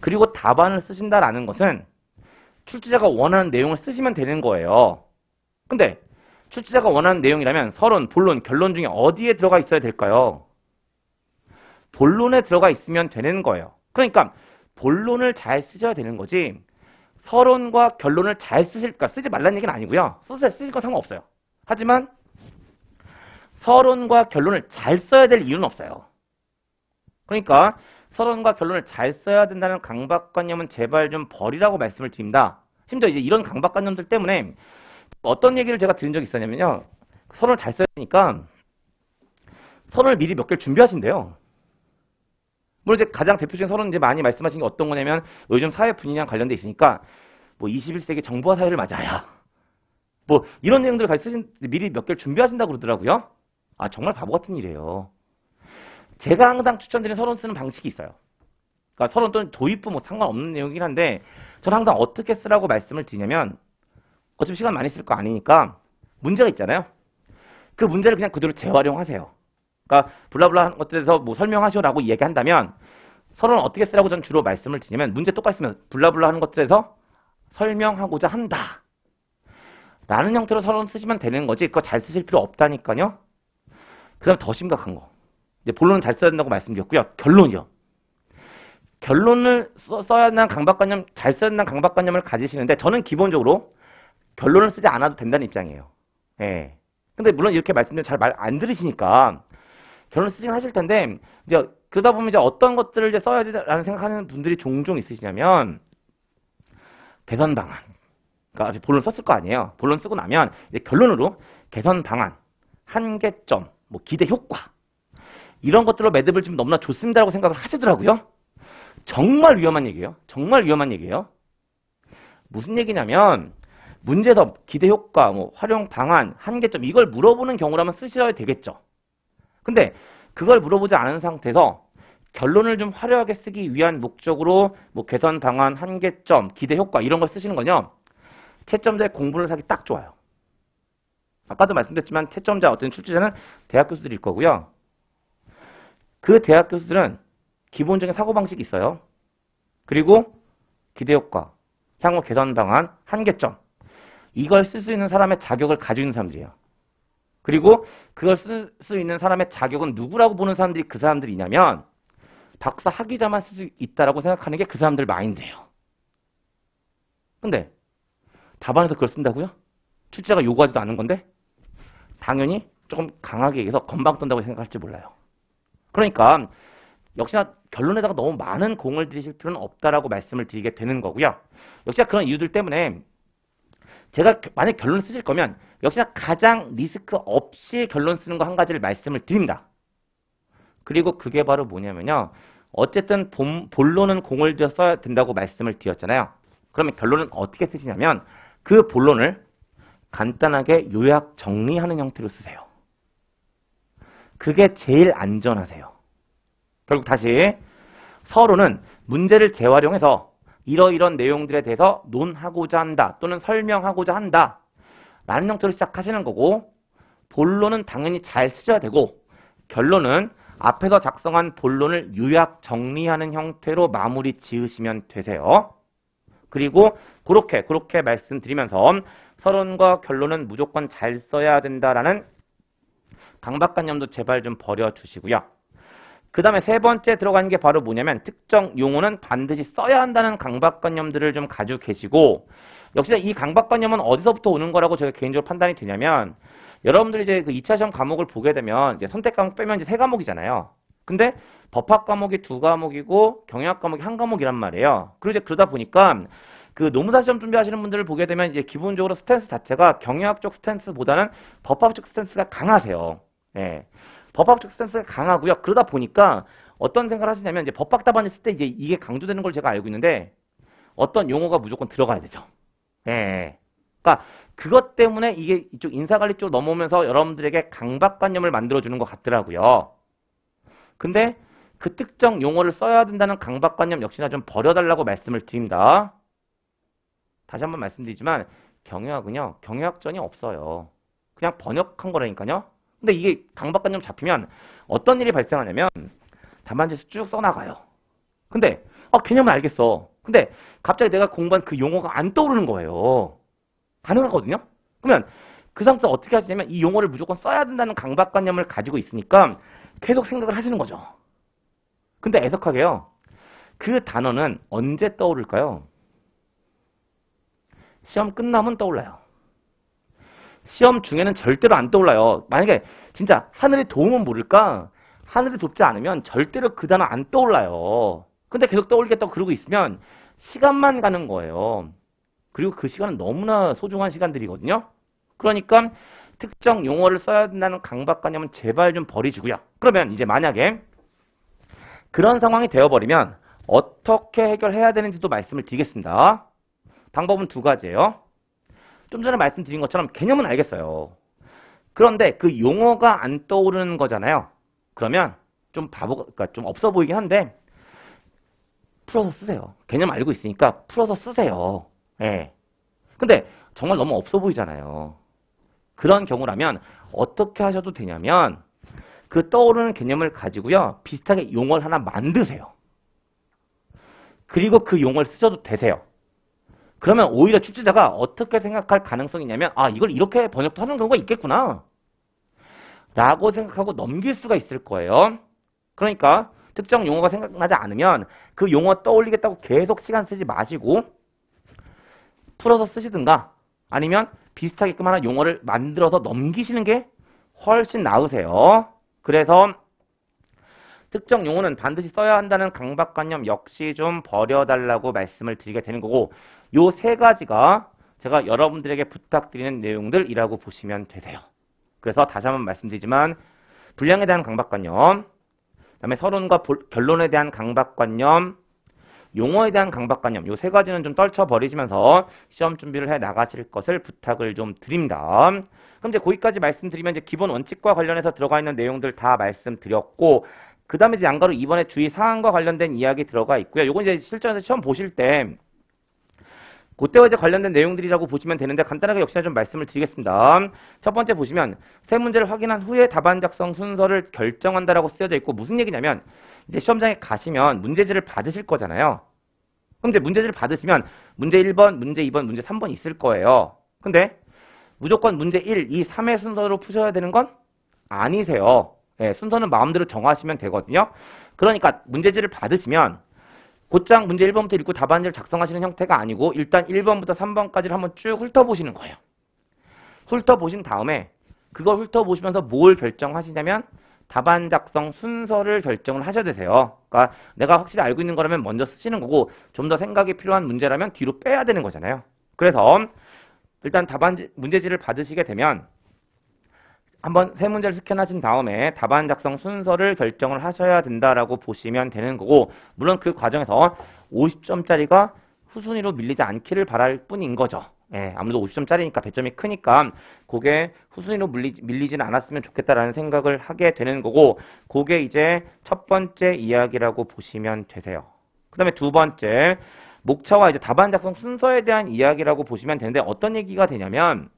그리고 답안을 쓰신다라는 것은 출제자가 원하는 내용을 쓰시면 되는 거예요. 근데 출제자가 원하는 내용이라면 서론, 본론, 결론 중에 어디에 들어가 있어야 될까요? 본론에 들어가 있으면 되는 거예요. 그러니까 본론을 잘 쓰셔야 되는 거지 서론과 결론을 잘 쓰실까 쓰지 말라는 얘기는 아니고요. 쓰실 건 상관없어요. 하지만 서론과 결론을 잘 써야 될 이유는 없어요. 그러니까 서론과 결론을 잘 써야 된다는 강박관념은 제발 좀 버리라고 말씀을 드립니다. 심지어 이제 이런 강박관념들 때문에 어떤 얘기를 제가 들은 적이 있었냐면요. 서론을 잘 써야 되니까 서론을 미리 몇 개를 준비하신대요. 물론 이제 가장 대표적인 서론 이제 많이 말씀하신 게 어떤 거냐면 요즘 사회 분위기랑 관련돼 있으니까 뭐 21세기 정보화 사회를 맞아야 뭐 이런 내용들을 같이 미리 몇 개를 준비하신다고 그러더라고요. 아 정말 바보 같은 일이에요. 제가 항상 추천드리는 서론 쓰는 방식이 있어요. 그러니까 서론 또는 도입부 뭐 상관없는 내용이긴 한데 저는 항상 어떻게 쓰라고 말씀을 드리냐면 어차피 시간 많이 쓸 거 아니니까 문제가 있잖아요. 그 문제를 그냥 그대로 재활용하세요. 그러니까 블라블라 하는 것들에서 뭐 설명하시오라고 얘기한다면 서론은 어떻게 쓰라고 저는 주로 말씀을 드리냐면 문제 똑같이 쓰면 블라블라 하는 것들에서 설명하고자 한다. 라는 형태로 서론 쓰시면 되는 거지 그거 잘 쓰실 필요 없다니까요. 그 다음 더 심각한 거. 이제 본론은 잘 써야 된다고 말씀드렸고요. 결론이요. 결론을 써야 한다는 강박관념, 잘 써야 된다는 강박관념을 가지시는데 저는 기본적으로 결론을 쓰지 않아도 된다는 입장이에요. 예. 근데 물론 이렇게 말씀드리면 잘 말 안 들으시니까 결론을 쓰긴 하실 텐데 이제 그러다 보면 이제 어떤 것들을 이제 써야지라는 생각하는 분들이 종종 있으시냐면 개선 방안. 그러니까 본론 썼을 거 아니에요. 본론 쓰고 나면 이제 결론으로 개선 방안, 한계점, 뭐 기대 효과 이런 것들로 매듭을 좀 너무나 좋습니다라고 생각을 하시더라고요. 정말 위험한 얘기예요. 정말 위험한 얘기예요. 무슨 얘기냐면 문제서, 기대 효과, 뭐 활용 방안, 한계점 이걸 물어보는 경우라면 쓰셔야 되겠죠. 근데 그걸 물어보지 않은 상태에서 결론을 좀 화려하게 쓰기 위한 목적으로 뭐 개선 방안, 한계점, 기대 효과 이런 걸 쓰시는 거냐? 채점자의 공부를 하기 딱 좋아요. 아까도 말씀드렸지만 채점자 어떤 출제자는 대학 교수들일 거고요. 그 대학 교수들은 기본적인 사고방식이 있어요. 그리고 기대 효과, 향후 개선 방안, 한계점 이걸 쓸 수 있는 사람의 자격을 가지고 있는 사람들이에요. 그리고 그걸 쓸 수 있는 사람의 자격은 누구라고 보는 사람들이 그 사람들이냐면 박사 학위자만 쓸 수 있다라고 생각하는 게 그 사람들 마인드예요. 근데 답안에서 그걸 쓴다고요? 출제자가 요구하지도 않은 건데? 당연히 조금 강하게 얘기해서 건방 떤다고 생각할지 몰라요. 그러니까 역시나 결론에다가 너무 많은 공을 들이실 필요는 없다라고 말씀을 드리게 되는 거고요. 역시나 그런 이유들 때문에 제가 만약 결론을 쓰실 거면 역시나 가장 리스크 없이 결론 쓰는 거 한 가지를 말씀을 드립니다. 그리고 그게 바로 뭐냐면요. 어쨌든 본론은 공을 들여 써야 된다고 말씀을 드렸잖아요. 그러면 결론은 어떻게 쓰시냐면 그 본론을 간단하게 요약 정리하는 형태로 쓰세요. 그게 제일 안전하세요. 결국 다시 서론은 문제를 재활용해서 이러이런 내용들에 대해서 논하고자 한다 또는 설명하고자 한다 라는 형태로 시작하시는 거고 본론은 당연히 잘 쓰셔야 되고 결론은 앞에서 작성한 본론을 요약 정리하는 형태로 마무리 지으시면 되세요. 그리고 그렇게 말씀드리면서 서론과 결론은 무조건 잘 써야 된다라는 강박관념도 제발 좀 버려주시고요. 그 다음에 세 번째 들어가는 게 바로 뭐냐면 특정 용어는 반드시 써야 한다는 강박관념들을 좀 가지고 계시고 역시 이 강박관념은 어디서부터 오는 거라고 제가 개인적으로 판단이 되냐면 여러분들이 이제 그 2차 시험 과목을 보게 되면 이제 선택 과목 빼면 이제 3과목이잖아요. 근데 법학 과목이 2과목이고 경영학 과목이 1과목이란 말이에요. 그리고 이제 그러다 보니까 그 노무사 시험 준비하시는 분들을 보게 되면 이제 기본적으로 스탠스 자체가 경영학 쪽 스탠스보다는 법학 쪽 스탠스가 강하세요. 예. 법학 쪽 스탠스가 강하고요. 그러다 보니까 어떤 생각을 하시냐면 이제 법학 답안을 쓸 때 이제 이게 강조되는 걸 제가 알고 있는데 어떤 용어가 무조건 들어가야 되죠. 예. 그러니까 그것 때문에 이게 이쪽 인사관리 쪽으로 넘어오면서 여러분들에게 강박관념을 만들어주는 것 같더라고요. 근데 그 특정 용어를 써야 된다는 강박관념 역시나 좀 버려달라고 말씀을 드립니다. 다시 한번 말씀드리지만 경영학은요. 경영학전이 없어요. 그냥 번역한 거라니까요. 근데 이게 강박관념 잡히면 어떤 일이 발생하냐면 답안지에서 쭉 써나가요. 근데 개념은 알겠어. 근데 갑자기 내가 공부한 그 용어가 안 떠오르는 거예요. 가능하거든요. 그러면 그 상태에서 어떻게 하시냐면 이 용어를 무조건 써야 된다는 강박관념을 가지고 있으니까 계속 생각을 하시는 거죠. 근데 애석하게요. 그 단어는 언제 떠오를까요? 시험 끝나면 떠올라요. 시험 중에는 절대로 안 떠올라요. 만약에 진짜 하늘이 도우면 모를까? 하늘이 돕지 않으면 절대로 그 단어 안 떠올라요. 근데 계속 떠올리겠다고 그러고 있으면 시간만 가는 거예요. 그리고 그 시간은 너무나 소중한 시간들이거든요. 그러니까 특정 용어를 써야 된다는 강박관념은 제발 좀 버리시고요. 그러면 이제 만약에 그런 상황이 되어버리면 어떻게 해결해야 되는지도 말씀을 드리겠습니다. 방법은 두 가지예요. 좀 전에 말씀드린 것처럼 개념은 알겠어요. 그런데 그 용어가 안 떠오르는 거잖아요. 그러면 좀 그러니까 좀 없어 보이긴 한데 풀어서 쓰세요. 개념 알고 있으니까 풀어서 쓰세요. 예. 근데 정말 너무 없어 보이잖아요. 그런 경우라면 어떻게 하셔도 되냐면 그 떠오르는 개념을 가지고요. 비슷하게 용어를 하나 만드세요. 그리고 그 용어를 쓰셔도 되세요. 그러면 오히려 출제자가 어떻게 생각할 가능성이 있냐면 이걸 이렇게 번역도 하는 경우가 있겠구나 라고 생각하고 넘길 수가 있을 거예요. 그러니까 특정 용어가 생각나지 않으면 그 용어 떠올리겠다고 계속 시간 쓰지 마시고 풀어서 쓰시든가 아니면 비슷하게끔 하나 용어를 만들어서 넘기시는 게 훨씬 나으세요. 그래서 특정 용어는 반드시 써야 한다는 강박관념 역시 좀 버려달라고 말씀을 드리게 되는 거고 요 세 가지가 제가 여러분들에게 부탁드리는 내용들이라고 보시면 되세요. 그래서 다시 한번 말씀드리지만 분량에 대한 강박관념, 그다음에 서론과 결론에 대한 강박관념, 용어에 대한 강박관념 요 세 가지는 좀 떨쳐버리시면서 시험 준비를 해 나가실 것을 부탁을 좀 드립니다. 그럼 이제 거기까지 말씀드리면 이제 기본 원칙과 관련해서 들어가 있는 내용들 다 말씀드렸고 그 다음에 이제 양가로 이번에 주의 사항과 관련된 이야기 들어가 있고요. 요건 이제 실전에서 시험 보실 때 그때와 이제 관련된 내용들이라고 보시면 되는데 간단하게 역시나 좀 말씀을 드리겠습니다. 첫 번째 보시면 세 문제를 확인한 후에 답안 작성 순서를 결정한다라고 쓰여져 있고 무슨 얘기냐면 이제 시험장에 가시면 문제지를 받으실 거잖아요. 그럼 이제 문제지를 받으시면 문제 1번, 문제 2번, 문제 3번 있을 거예요. 근데 무조건 문제 1, 2, 3의 순서로 푸셔야 되는 건 아니세요. 예, 순서는 마음대로 정하시면 되거든요. 그러니까 문제지를 받으시면 곧장 문제 1번부터 읽고 답안지를 작성하시는 형태가 아니고 일단 1번부터 3번까지를 한번 쭉 훑어보시는 거예요. 훑어보신 다음에 그거 훑어보시면서 뭘 결정하시냐면 답안 작성 순서를 결정을 하셔야 되세요. 그러니까 내가 확실히 알고 있는 거라면 먼저 쓰시는 거고 좀 더 생각이 필요한 문제라면 뒤로 빼야 되는 거잖아요. 그래서 일단 문제지를 받으시게 되면 한번 세 문제를 스캔하신 다음에 답안 작성 순서를 결정을 하셔야 된다라고 보시면 되는 거고 물론 그 과정에서 50점짜리가 후순위로 밀리지 않기를 바랄 뿐인 거죠. 예, 아무래도 50점짜리니까 배점이 크니까 그게 후순위로 밀리지는 않았으면 좋겠다라는 생각을 하게 되는 거고 그게 이제 첫 번째 이야기라고 보시면 되세요. 그 다음에 두 번째 목차와 이제 답안 작성 순서에 대한 이야기라고 보시면 되는데 어떤 얘기가 되냐면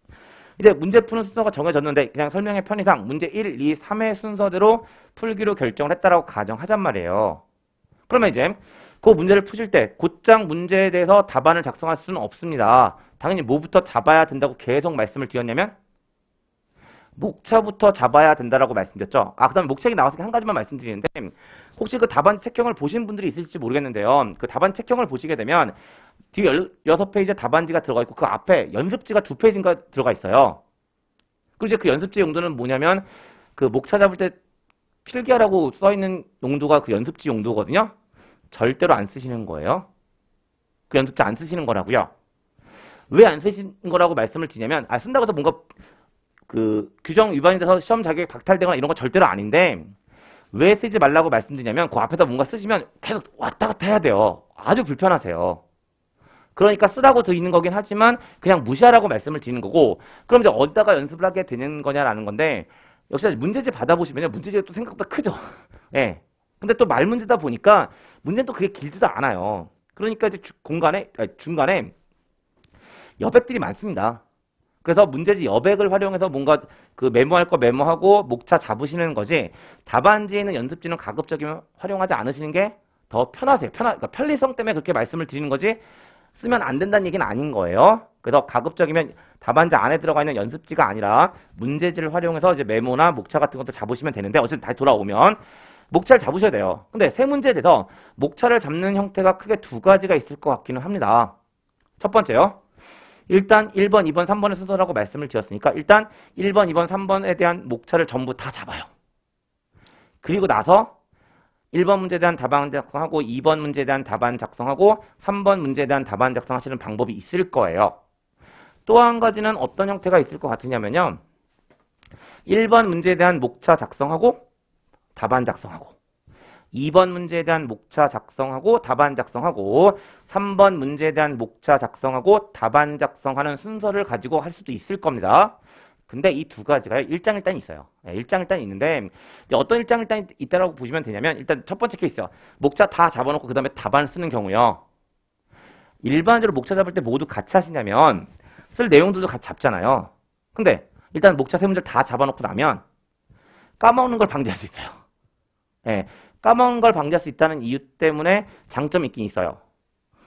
이제 문제 푸는 순서가 정해졌는데 그냥 설명의 편의상 문제 1, 2, 3의 순서대로 풀기로 결정을 했다라고 가정하잔 말이에요. 그러면 이제 그 문제를 푸실 때 곧장 문제에 대해서 답안을 작성할 수는 없습니다. 당연히 뭐부터 잡아야 된다고 계속 말씀을 드렸냐면 목차부터 잡아야 된다라고 말씀드렸죠. 그 다음에 목책이 나왔으니까 한 가지만 말씀드리는데 혹시 그 답안 책형을 보신 분들이 있을지 모르겠는데요. 그 답안 책형을 보시게 되면 뒤에 6페이지에 답안지가 들어가 있고 그 앞에 연습지가 2페이지인가 들어가 있어요. 그리고 이제 그 연습지 용도는 뭐냐면 그 목차 잡을 때 필기하라고 써있는 용도가 그 연습지 용도거든요. 절대로 안 쓰시는 거예요. 그 연습지 안 쓰시는 거라고요. 왜 안 쓰시는 거라고 말씀을 드리냐면 쓴다고 해서 뭔가 그 규정 위반이 돼서 시험 자격이 박탈되거나 이런 거 절대로 아닌데 왜 쓰지 말라고 말씀드리냐면 그 앞에다 뭔가 쓰시면 계속 왔다 갔다 해야 돼요. 아주 불편하세요. 그러니까 쓰라고 돼 있는 거긴 하지만 그냥 무시하라고 말씀을 드리는 거고 그럼 이제 어디다가 연습을 하게 되는 거냐라는 건데 역시 문제지 받아보시면요. 문제지가 또 생각보다 크죠. 예. 근데 또 말 문제다 보니까 문제는 또 그게 길지도 않아요. 그러니까 이제 중간에 여백들이 많습니다. 그래서 문제지 여백을 활용해서 뭔가 그 메모할 거 메모하고 목차 잡으시는 거지 답안지에 있는 연습지는 가급적이면 활용하지 않으시는 게 더 편하세요. 그러니까 편리성 때문에 그렇게 말씀을 드리는 거지 쓰면 안 된다는 얘기는 아닌 거예요. 그래서 가급적이면 답안지 안에 들어가 있는 연습지가 아니라 문제지를 활용해서 이제 메모나 목차 같은 것도 잡으시면 되는데 어쨌든 다시 돌아오면 목차를 잡으셔야 돼요. 근데 세 문제에 대해서 목차를 잡는 형태가 크게 두 가지가 있을 것 같기는 합니다. 첫 번째요. 일단 1번, 2번, 3번의 순서라고 말씀을 드렸으니까 일단 1번, 2번, 3번에 대한 목차를 전부 다 잡아요. 그리고 나서 1번 문제에 대한 답안 작성하고 2번 문제에 대한 답안 작성하고 3번 문제에 대한 답안 작성하시는 방법이 있을 거예요. 또 한 가지는 어떤 형태가 있을 것 같으냐면요. 1번 문제에 대한 목차 작성하고 답안 작성하고 2번 문제에 대한 목차 작성하고 답안 작성하고 3번 문제에 대한 목차 작성하고 답안 작성하는 순서를 가지고 할 수도 있을 겁니다. 근데 이 두 가지가 일장일단이 있어요. 일장일단이 있는데 이제 어떤 일장일단이 있다라고 보시면 되냐면 일단 첫 번째 케이스요. 목차 다 잡아놓고 그 다음에 답안 쓰는 경우요. 일반적으로 목차 잡을 때 모두 같이 하시냐면 쓸 내용들도 같이 잡잖아요. 근데 일단 목차 세 문제를 다 잡아놓고 나면 까먹는 걸 방지할 수 있어요. 예, 까먹는 걸 방지할 수 있다는 이유 때문에 장점이 있긴 있어요.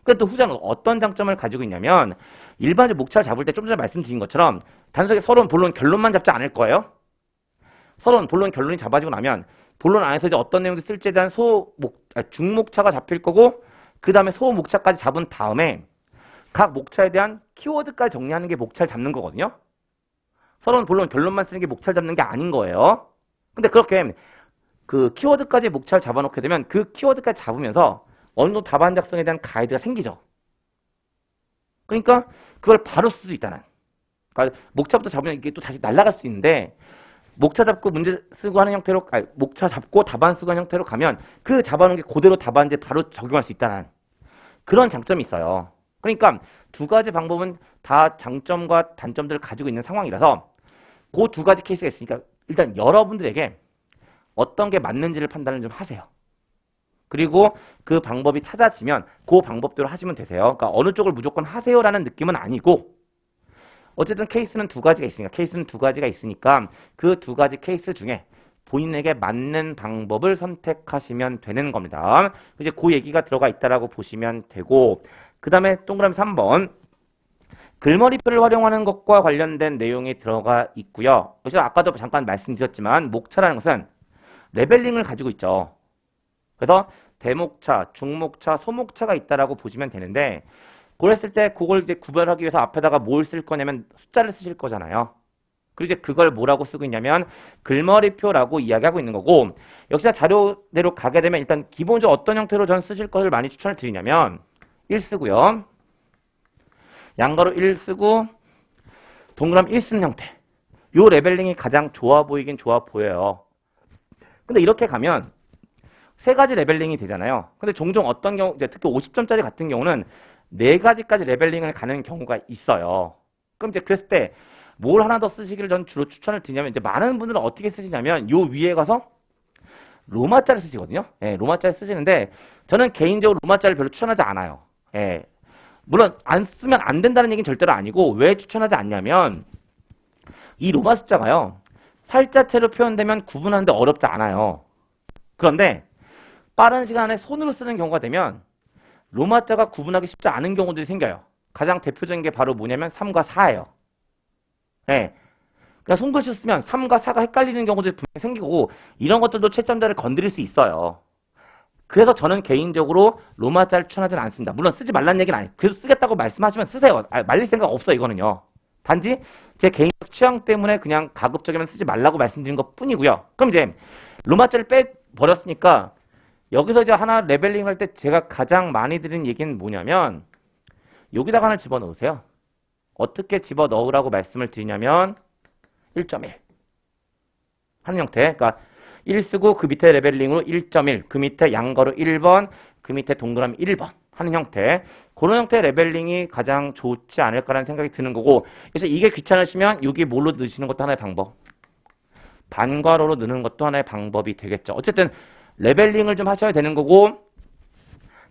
근데 또 후자는 어떤 장점을 가지고 있냐면 일반적으로 목차를 잡을 때 좀 전에 말씀드린 것처럼 단순하게 서론, 본론, 결론만 잡지 않을 거예요. 서론, 본론, 결론이 잡아지고 나면 본론 안에서 이제 어떤 내용을 쓸지에 대한 중목차가 잡힐 거고 그 다음에 소목차까지 잡은 다음에 각 목차에 대한 키워드까지 정리하는 게 목차를 잡는 거거든요. 서론, 본론, 결론만 쓰는 게 목차를 잡는 게 아닌 거예요. 근데 그렇게 그 키워드까지 목차를 잡아놓게 되면 그 키워드까지 잡으면서 어느 정도 답안 작성에 대한 가이드가 생기죠. 그러니까 그걸 바로 쓸 수 있다는. 그러니까 목차부터 잡으면 이게 또 다시 날아갈 수 있는데 목차 잡고 문제 쓰고 하는 형태로 목차 잡고 답안 쓰고 하는 형태로 가면 그 잡아놓은 게 그대로 답안지에 바로 적용할 수 있다는. 그런 장점이 있어요. 그러니까 두 가지 방법은 다 장점과 단점들을 가지고 있는 상황이라서 그 두 가지 케이스가 있으니까 일단 여러분들에게 어떤 게 맞는지를 판단을 좀 하세요. 그리고 그 방법이 찾아지면 그 방법대로 하시면 되세요. 그러니까 어느 쪽을 무조건 하세요라는 느낌은 아니고 어쨌든 케이스는 두 가지가 있으니까 그 두 가지 케이스 중에 본인에게 맞는 방법을 선택하시면 되는 겁니다. 이제 그 얘기가 들어가 있다라고 보시면 되고 그 다음에 동그라미 3번 글머리표를 활용하는 것과 관련된 내용이 들어가 있고요. 그래서 아까도 잠깐 말씀드렸지만 목차라는 것은 레벨링을 가지고 있죠. 그래서 대목차, 중목차, 소목차가 있다라고 보시면 되는데 그랬을 때 그걸 이제 구별하기 위해서 앞에다가 뭘 쓸 거냐면 숫자를 쓰실 거잖아요. 그리고 이제 그걸 뭐라고 쓰고 있냐면 글머리표라고 이야기하고 있는 거고 역시나 자료대로 가게 되면 일단 기본적으로 어떤 형태로 전 쓰실 것을 많이 추천을 드리냐면 1 쓰고요. 양가로 1 쓰고 동그라미 1 쓰는 형태. 요 레벨링이 가장 좋아 보이긴 좋아 보여요. 근데 이렇게 가면 세 가지 레벨링이 되잖아요. 근데 종종 어떤 경우, 이제 특히 50점짜리 같은 경우는 네 가지까지 레벨링을 가는 경우가 있어요. 그럼 이제 그랬을 때 뭘 하나 더 쓰시기를 전 주로 추천을 드리냐면 이제 많은 분들은 어떻게 쓰시냐면 요 위에 가서 로마자를 쓰시거든요. 예, 로마자를 쓰시는데 저는 개인적으로 로마자를 별로 추천하지 않아요. 예. 물론 안 쓰면 안 된다는 얘기는 절대로 아니고 왜 추천하지 않냐면 이 로마 숫자가요. 팔자체로 표현되면 구분하는데 어렵지 않아요. 그런데 빠른 시간에 손으로 쓰는 경우가 되면 로마자가 구분하기 쉽지 않은 경우들이 생겨요. 가장 대표적인 게 바로 뭐냐면 3과 4예요. 네. 그냥 손글씨 쓰면 3과 4가 헷갈리는 경우들이 분명히 생기고 이런 것들도 채점자를 건드릴 수 있어요. 그래서 저는 개인적으로 로마자를 추천하지는 않습니다. 물론 쓰지 말라는 얘기는 아니에요. 그래서 쓰겠다고 말씀하시면 쓰세요. 말릴 생각 없어 이거는요. 단지 제 개인적 취향 때문에 그냥 가급적이면 쓰지 말라고 말씀드린 것 뿐이고요. 그럼 이제 로마자를 빼버렸으니까 여기서 이제 하나 레벨링 할 때 제가 가장 많이 드린 얘기는 뭐냐면 여기다가 하나 집어넣으세요. 어떻게 집어넣으라고 말씀을 드리냐면 1.1 하는 형태. 그러니까 1 쓰고 그 밑에 레벨링으로 1.1 그 밑에 양거로 1번 그 밑에 동그라미 1번 하는 형태. 그런 형태의 레벨링이 가장 좋지 않을까라는 생각이 드는 거고 그래서 이게 귀찮으시면 여기 뭘로 넣으시는 것도 하나의 방법. 반괄호로 넣는 것도 하나의 방법이 되겠죠. 어쨌든 레벨링을 좀 하셔야 되는 거고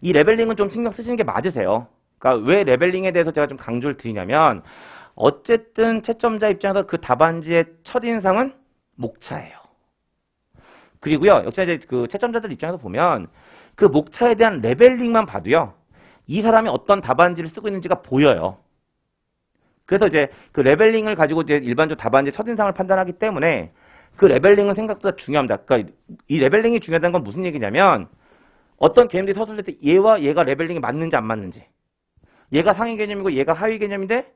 이 레벨링은 좀 신경 쓰시는 게 맞으세요. 그러니까 왜 레벨링에 대해서 제가 좀 강조를 드리냐면 어쨌든 채점자 입장에서 그 답안지의 첫인상은 목차예요. 그리고요. 역시 이제 그 채점자들 입장에서 보면 그 목차에 대한 레벨링만 봐도요. 이 사람이 어떤 답안지를 쓰고 있는지가 보여요. 그래서 이제 그 레벨링을 가지고 이제 일반적으로 답안지 첫인상을 판단하기 때문에 그 레벨링은 생각보다 중요합니다. 그러니까 이 레벨링이 중요하다는 건 무슨 얘기냐면 어떤 개념들이 서술될 때 얘와 얘가 레벨링이 맞는지 안 맞는지 얘가 상위 개념이고 얘가 하위 개념인데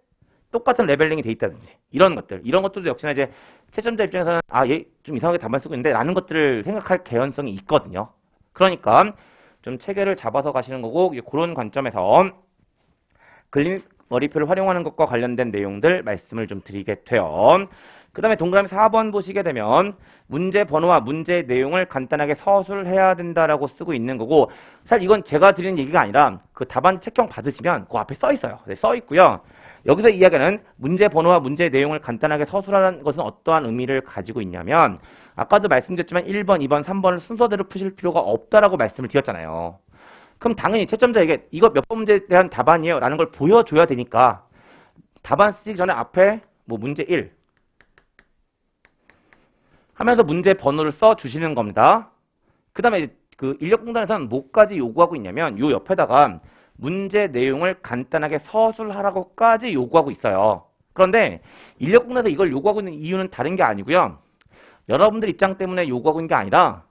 똑같은 레벨링이 돼 있다든지 이런 것들도 역시나 이제 채점자 입장에서는 아, 얘 좀 이상하게 답안 쓰고 있는데 라는 것들을 생각할 개연성이 있거든요. 그러니까 좀 체계를 잡아서 가시는 거고 그런 관점에서 글머리표를 활용하는 것과 관련된 내용들 말씀을 좀 드리게 돼요. 그 다음에 동그라미 4번 보시게 되면 문제 번호와 문제 내용을 간단하게 서술해야 된다라고 쓰고 있는 거고 사실 이건 제가 드리는 얘기가 아니라 그 답안 책형 받으시면 그 앞에 써 있어요. 네, 써 있고요. 여기서 이야기하는 문제 번호와 문제 내용을 간단하게 서술하는 것은 어떠한 의미를 가지고 있냐면 아까도 말씀드렸지만 1번, 2번, 3번을 순서대로 푸실 필요가 없다라고 말씀을 드렸잖아요. 그럼 당연히 채점자에게 이거 몇 번 문제에 대한 답안이에요 라는 걸 보여줘야 되니까 답안 쓰기 전에 앞에 뭐 문제 1 하면서 문제 번호를 써 주시는 겁니다. 그 다음에 그 인력공단에서는 뭐까지 요구하고 있냐면 요 옆에다가 문제 내용을 간단하게 서술하라고까지 요구하고 있어요. 그런데 인력공단에서 이걸 요구하고 있는 이유는 다른 게 아니고요. 여러분들 입장 때문에 요구하고 있는 게 아니라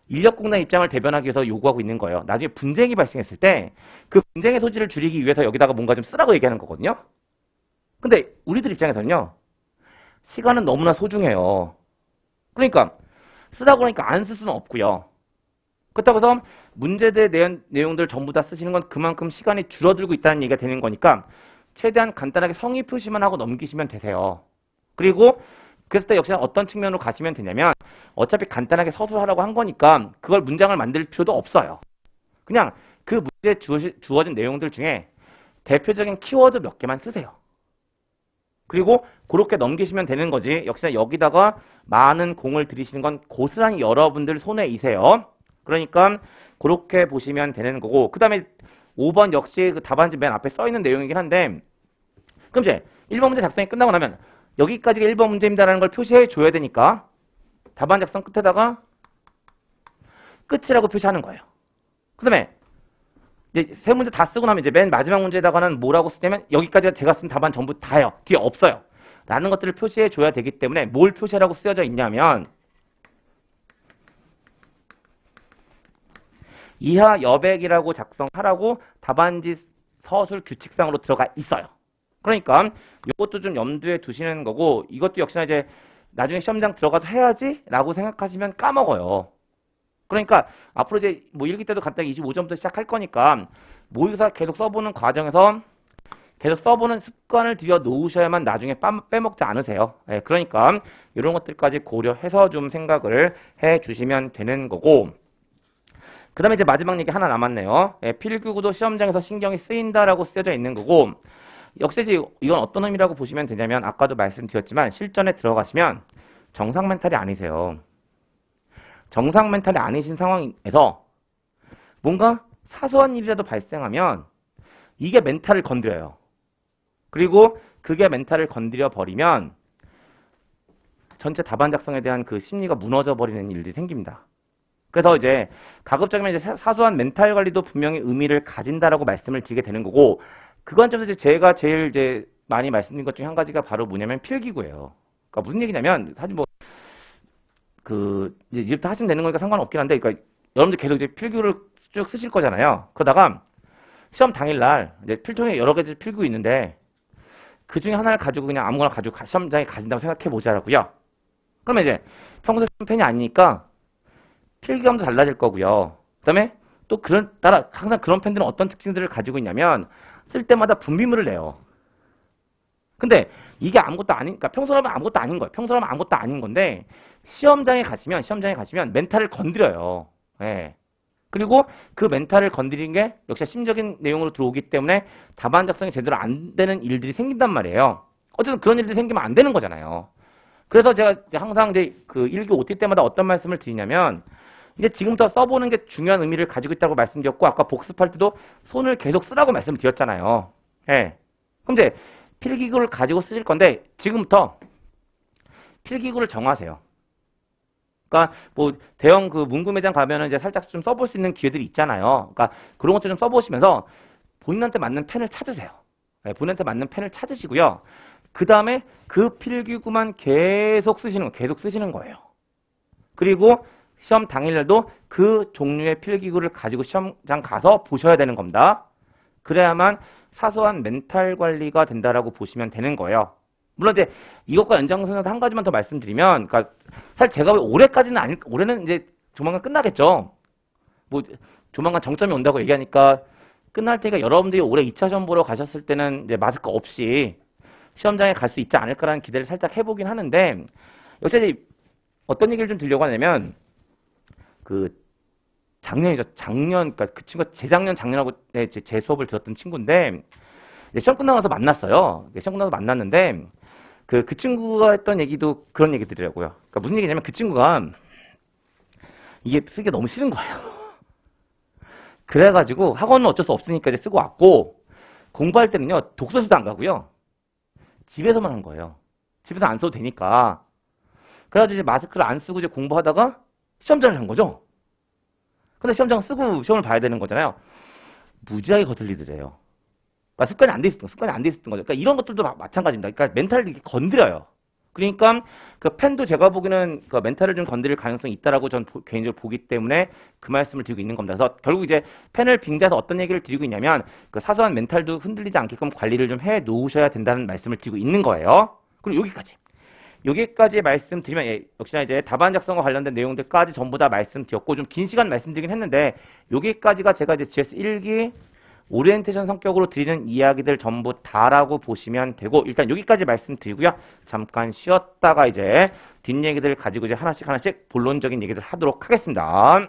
인력공단 입장을 대변하기 위해서 요구하고 있는 거예요. 나중에 분쟁이 발생했을 때 그 분쟁의 소지를 줄이기 위해서 여기다가 뭔가 좀 쓰라고 얘기하는 거거든요. 근데 우리들 입장에서는요. 시간은 너무나 소중해요. 그러니까 쓰라고 하니까 안 쓸 수는 없고요. 그렇다고 해서 문제들에 대한 내용들 전부 다 쓰시는 건 그만큼 시간이 줄어들고 있다는 얘기가 되는 거니까 최대한 간단하게 성의 표시만 하고 넘기시면 되세요. 그리고 그랬을 때 역시나 어떤 측면으로 가시면 되냐면 어차피 간단하게 서술하라고 한 거니까 그걸 문장을 만들 필요도 없어요. 그냥 그 문제에 주어진 내용들 중에 대표적인 키워드 몇 개만 쓰세요. 그리고 그렇게 넘기시면 되는 거지. 역시나 여기다가 많은 공을 들이시는 건 고스란히 여러분들 손에 있어요. 그러니까 그렇게 보시면 되는 거고, 그 다음에 5번 역시 그 답안지 맨 앞에 써 있는 내용이긴 한데, 그럼 이제 1번 문제 작성이 끝나고 나면 여기까지가 1번 문제입니다라는 걸 표시해 줘야 되니까 답안 작성 끝에다가 끝이라고 표시하는 거예요. 그 다음에 이제 세 문제 다 쓰고 나면 이제 맨 마지막 문제에다가는 뭐라고 쓰냐면 여기까지가 제가 쓴 답안 전부 다예요. 뒤에 없어요. 라는 것들을 표시해 줘야 되기 때문에 뭘 표시하라고 쓰여져 있냐면 이하 여백이라고 작성하라고 답안지 서술 규칙상으로 들어가 있어요. 그러니까 이것도 좀 염두에 두시는 거고, 이것도 역시나 이제 나중에 시험장 들어가서 해야지 라고 생각하시면 까먹어요. 그러니까 앞으로 이제 뭐 일기 때도 간단히 25점부터 시작할 거니까 모의고사 계속 써보는 과정에서 계속 써보는 습관을 들여 놓으셔야만 나중에 빼먹지 않으세요. 예, 그러니까 이런 것들까지 고려해서 좀 생각을 해 주시면 되는 거고, 그 다음에 이제 마지막 얘기 하나 남았네요. 예, 필기구도 시험장에서 신경이 쓰인다라고 쓰여져 있는 거고, 역시 이건 어떤 의미라고 보시면 되냐면 아까도 말씀드렸지만 실전에 들어가시면 정상 멘탈이 아니세요. 정상 멘탈이 아니신 상황에서 뭔가 사소한 일이라도 발생하면 이게 멘탈을 건드려요. 그리고 그게 멘탈을 건드려 버리면 전체 답안 작성에 대한 그 심리가 무너져 버리는 일들이 생깁니다. 그래서 이제 가급적이면 이제 사소한 멘탈 관리도 분명히 의미를 가진다라고 말씀을 드리게 되는 거고, 그 관점에서 제가 제일 이제 많이 말씀드린 것 중에 한 가지가 바로 뭐냐면 필기구예요. 그러니까 무슨 얘기냐면 사실 뭐 이제 이제부터 하시면 되는 거니까 상관없긴 한데, 그러니까 여러분들 계속 이제 필기를 쭉 쓰실 거잖아요. 그러다가 시험 당일날 이제 필통에 여러 가지 필기구 있는데 그 중에 하나를 가지고 그냥 아무거나 가지고 시험장에 가진다고 생각해 보자라고요. 그러면 이제 평소에 쓰는 펜이 아니니까 필기감도 달라질 거고요. 그다음에 또 따라 항상 그런 펜들은 어떤 특징들을 가지고 있냐면 쓸 때마다 분비물을 내요. 근데 이게 아무것도 아닌, 그러니까 평소라면 아무것도 아닌 거예요. 평소라면 아무것도 아닌 건데 시험장에 가시면 멘탈을 건드려요. 예. 그리고 그 멘탈을 건드리는 게 역시 심적인 내용으로 들어오기 때문에 답안 작성이 제대로 안 되는 일들이 생긴단 말이에요. 어쨌든 그런 일들이 생기면 안 되는 거잖아요. 그래서 제가 항상 이제 그 1기 OT 때마다 어떤 말씀을 드리냐면, 이제 지금부터 써보는 게 중요한 의미를 가지고 있다고 말씀드렸고, 아까 복습할 때도 손을 계속 쓰라고 말씀을 드렸잖아요. 예. 그럼 이제 필기구를 가지고 쓰실 건데 지금부터 필기구를 정하세요. 그러니까 뭐 대형 그 문구 매장 가면은 이제 살짝 좀 써볼 수 있는 기회들이 있잖아요. 그러니까 그런 것들 좀 써보시면서 본인한테 맞는 펜을 찾으세요. 네, 본인한테 맞는 펜을 찾으시고요. 그 다음에 그 필기구만 계속 쓰시는 거예요. 그리고 시험 당일날도 그 종류의 필기구를 가지고 시험장 가서 보셔야 되는 겁니다. 그래야만 사소한 멘탈 관리가 된다라고 보시면 되는 거예요. 물론 이제 이것과 연장선에서 한 가지만 더 말씀드리면, 그러니까 사실 제가 올해는 이제 조만간 끝나겠죠. 뭐 조만간 정점이 온다고 얘기하니까 끝날 때가 여러분들이 올해 2차 시험 보러 가셨을 때는 이제 마스크 없이 시험장에 갈 수 있지 않을까라는 기대를 살짝 해보긴 하는데, 역시 이제 어떤 얘기를 좀 드리려고 하냐면 그러니까 그 친구가 작년하고 제 수업을 들었던 친구인데 시험 끝나고 나서 만났어요. 시험 끝나고 만났는데 그 친구가 했던 얘기도 그런 얘기들이라고요. 그러니까 무슨 얘기냐면 그 친구가 이게 쓰기가 너무 싫은 거예요. 그래가지고 학원은 어쩔 수 없으니까 이제 쓰고 왔고, 공부할 때는요 독서실도 안 가고요 집에서만 한 거예요. 집에서 안 써도 되니까. 그래가지고 이제 마스크를 안 쓰고 이제 공부하다가 시험장을 한 거죠. 근데 시험장 쓰고 시험을 봐야 되는 거잖아요. 무지하게 거슬리더래요. 그러니까 습관이 안 돼 있었던 거죠. 그러니까 이런 것들도 마찬가지입니다. 그러니까 멘탈을 이렇게 건드려요. 그러니까 그 펜도 제가 보기에는 그 멘탈을 좀 건드릴 가능성이 있다라고 전 개인적으로 보기 때문에 그 말씀을 드리고 있는 겁니다. 그래서 결국 이제 펜을 빙자해서 어떤 얘기를 드리고 있냐면 그 사소한 멘탈도 흔들리지 않게끔 관리를 좀 해 놓으셔야 된다는 말씀을 드리고 있는 거예요. 그리고 여기까지 말씀드리면, 역시나 이제 답안 작성과 관련된 내용들까지 전부 다 말씀드렸고, 좀 긴 시간 말씀드리긴 했는데, 여기까지가 제가 이제 GS 1기 오리엔테이션 성격으로 드리는 이야기들 전부 다라고 보시면 되고, 일단 여기까지 말씀드리고요. 잠깐 쉬었다가 이제 뒷얘기들 가지고 이제 하나씩 본론적인 얘기들 하도록 하겠습니다.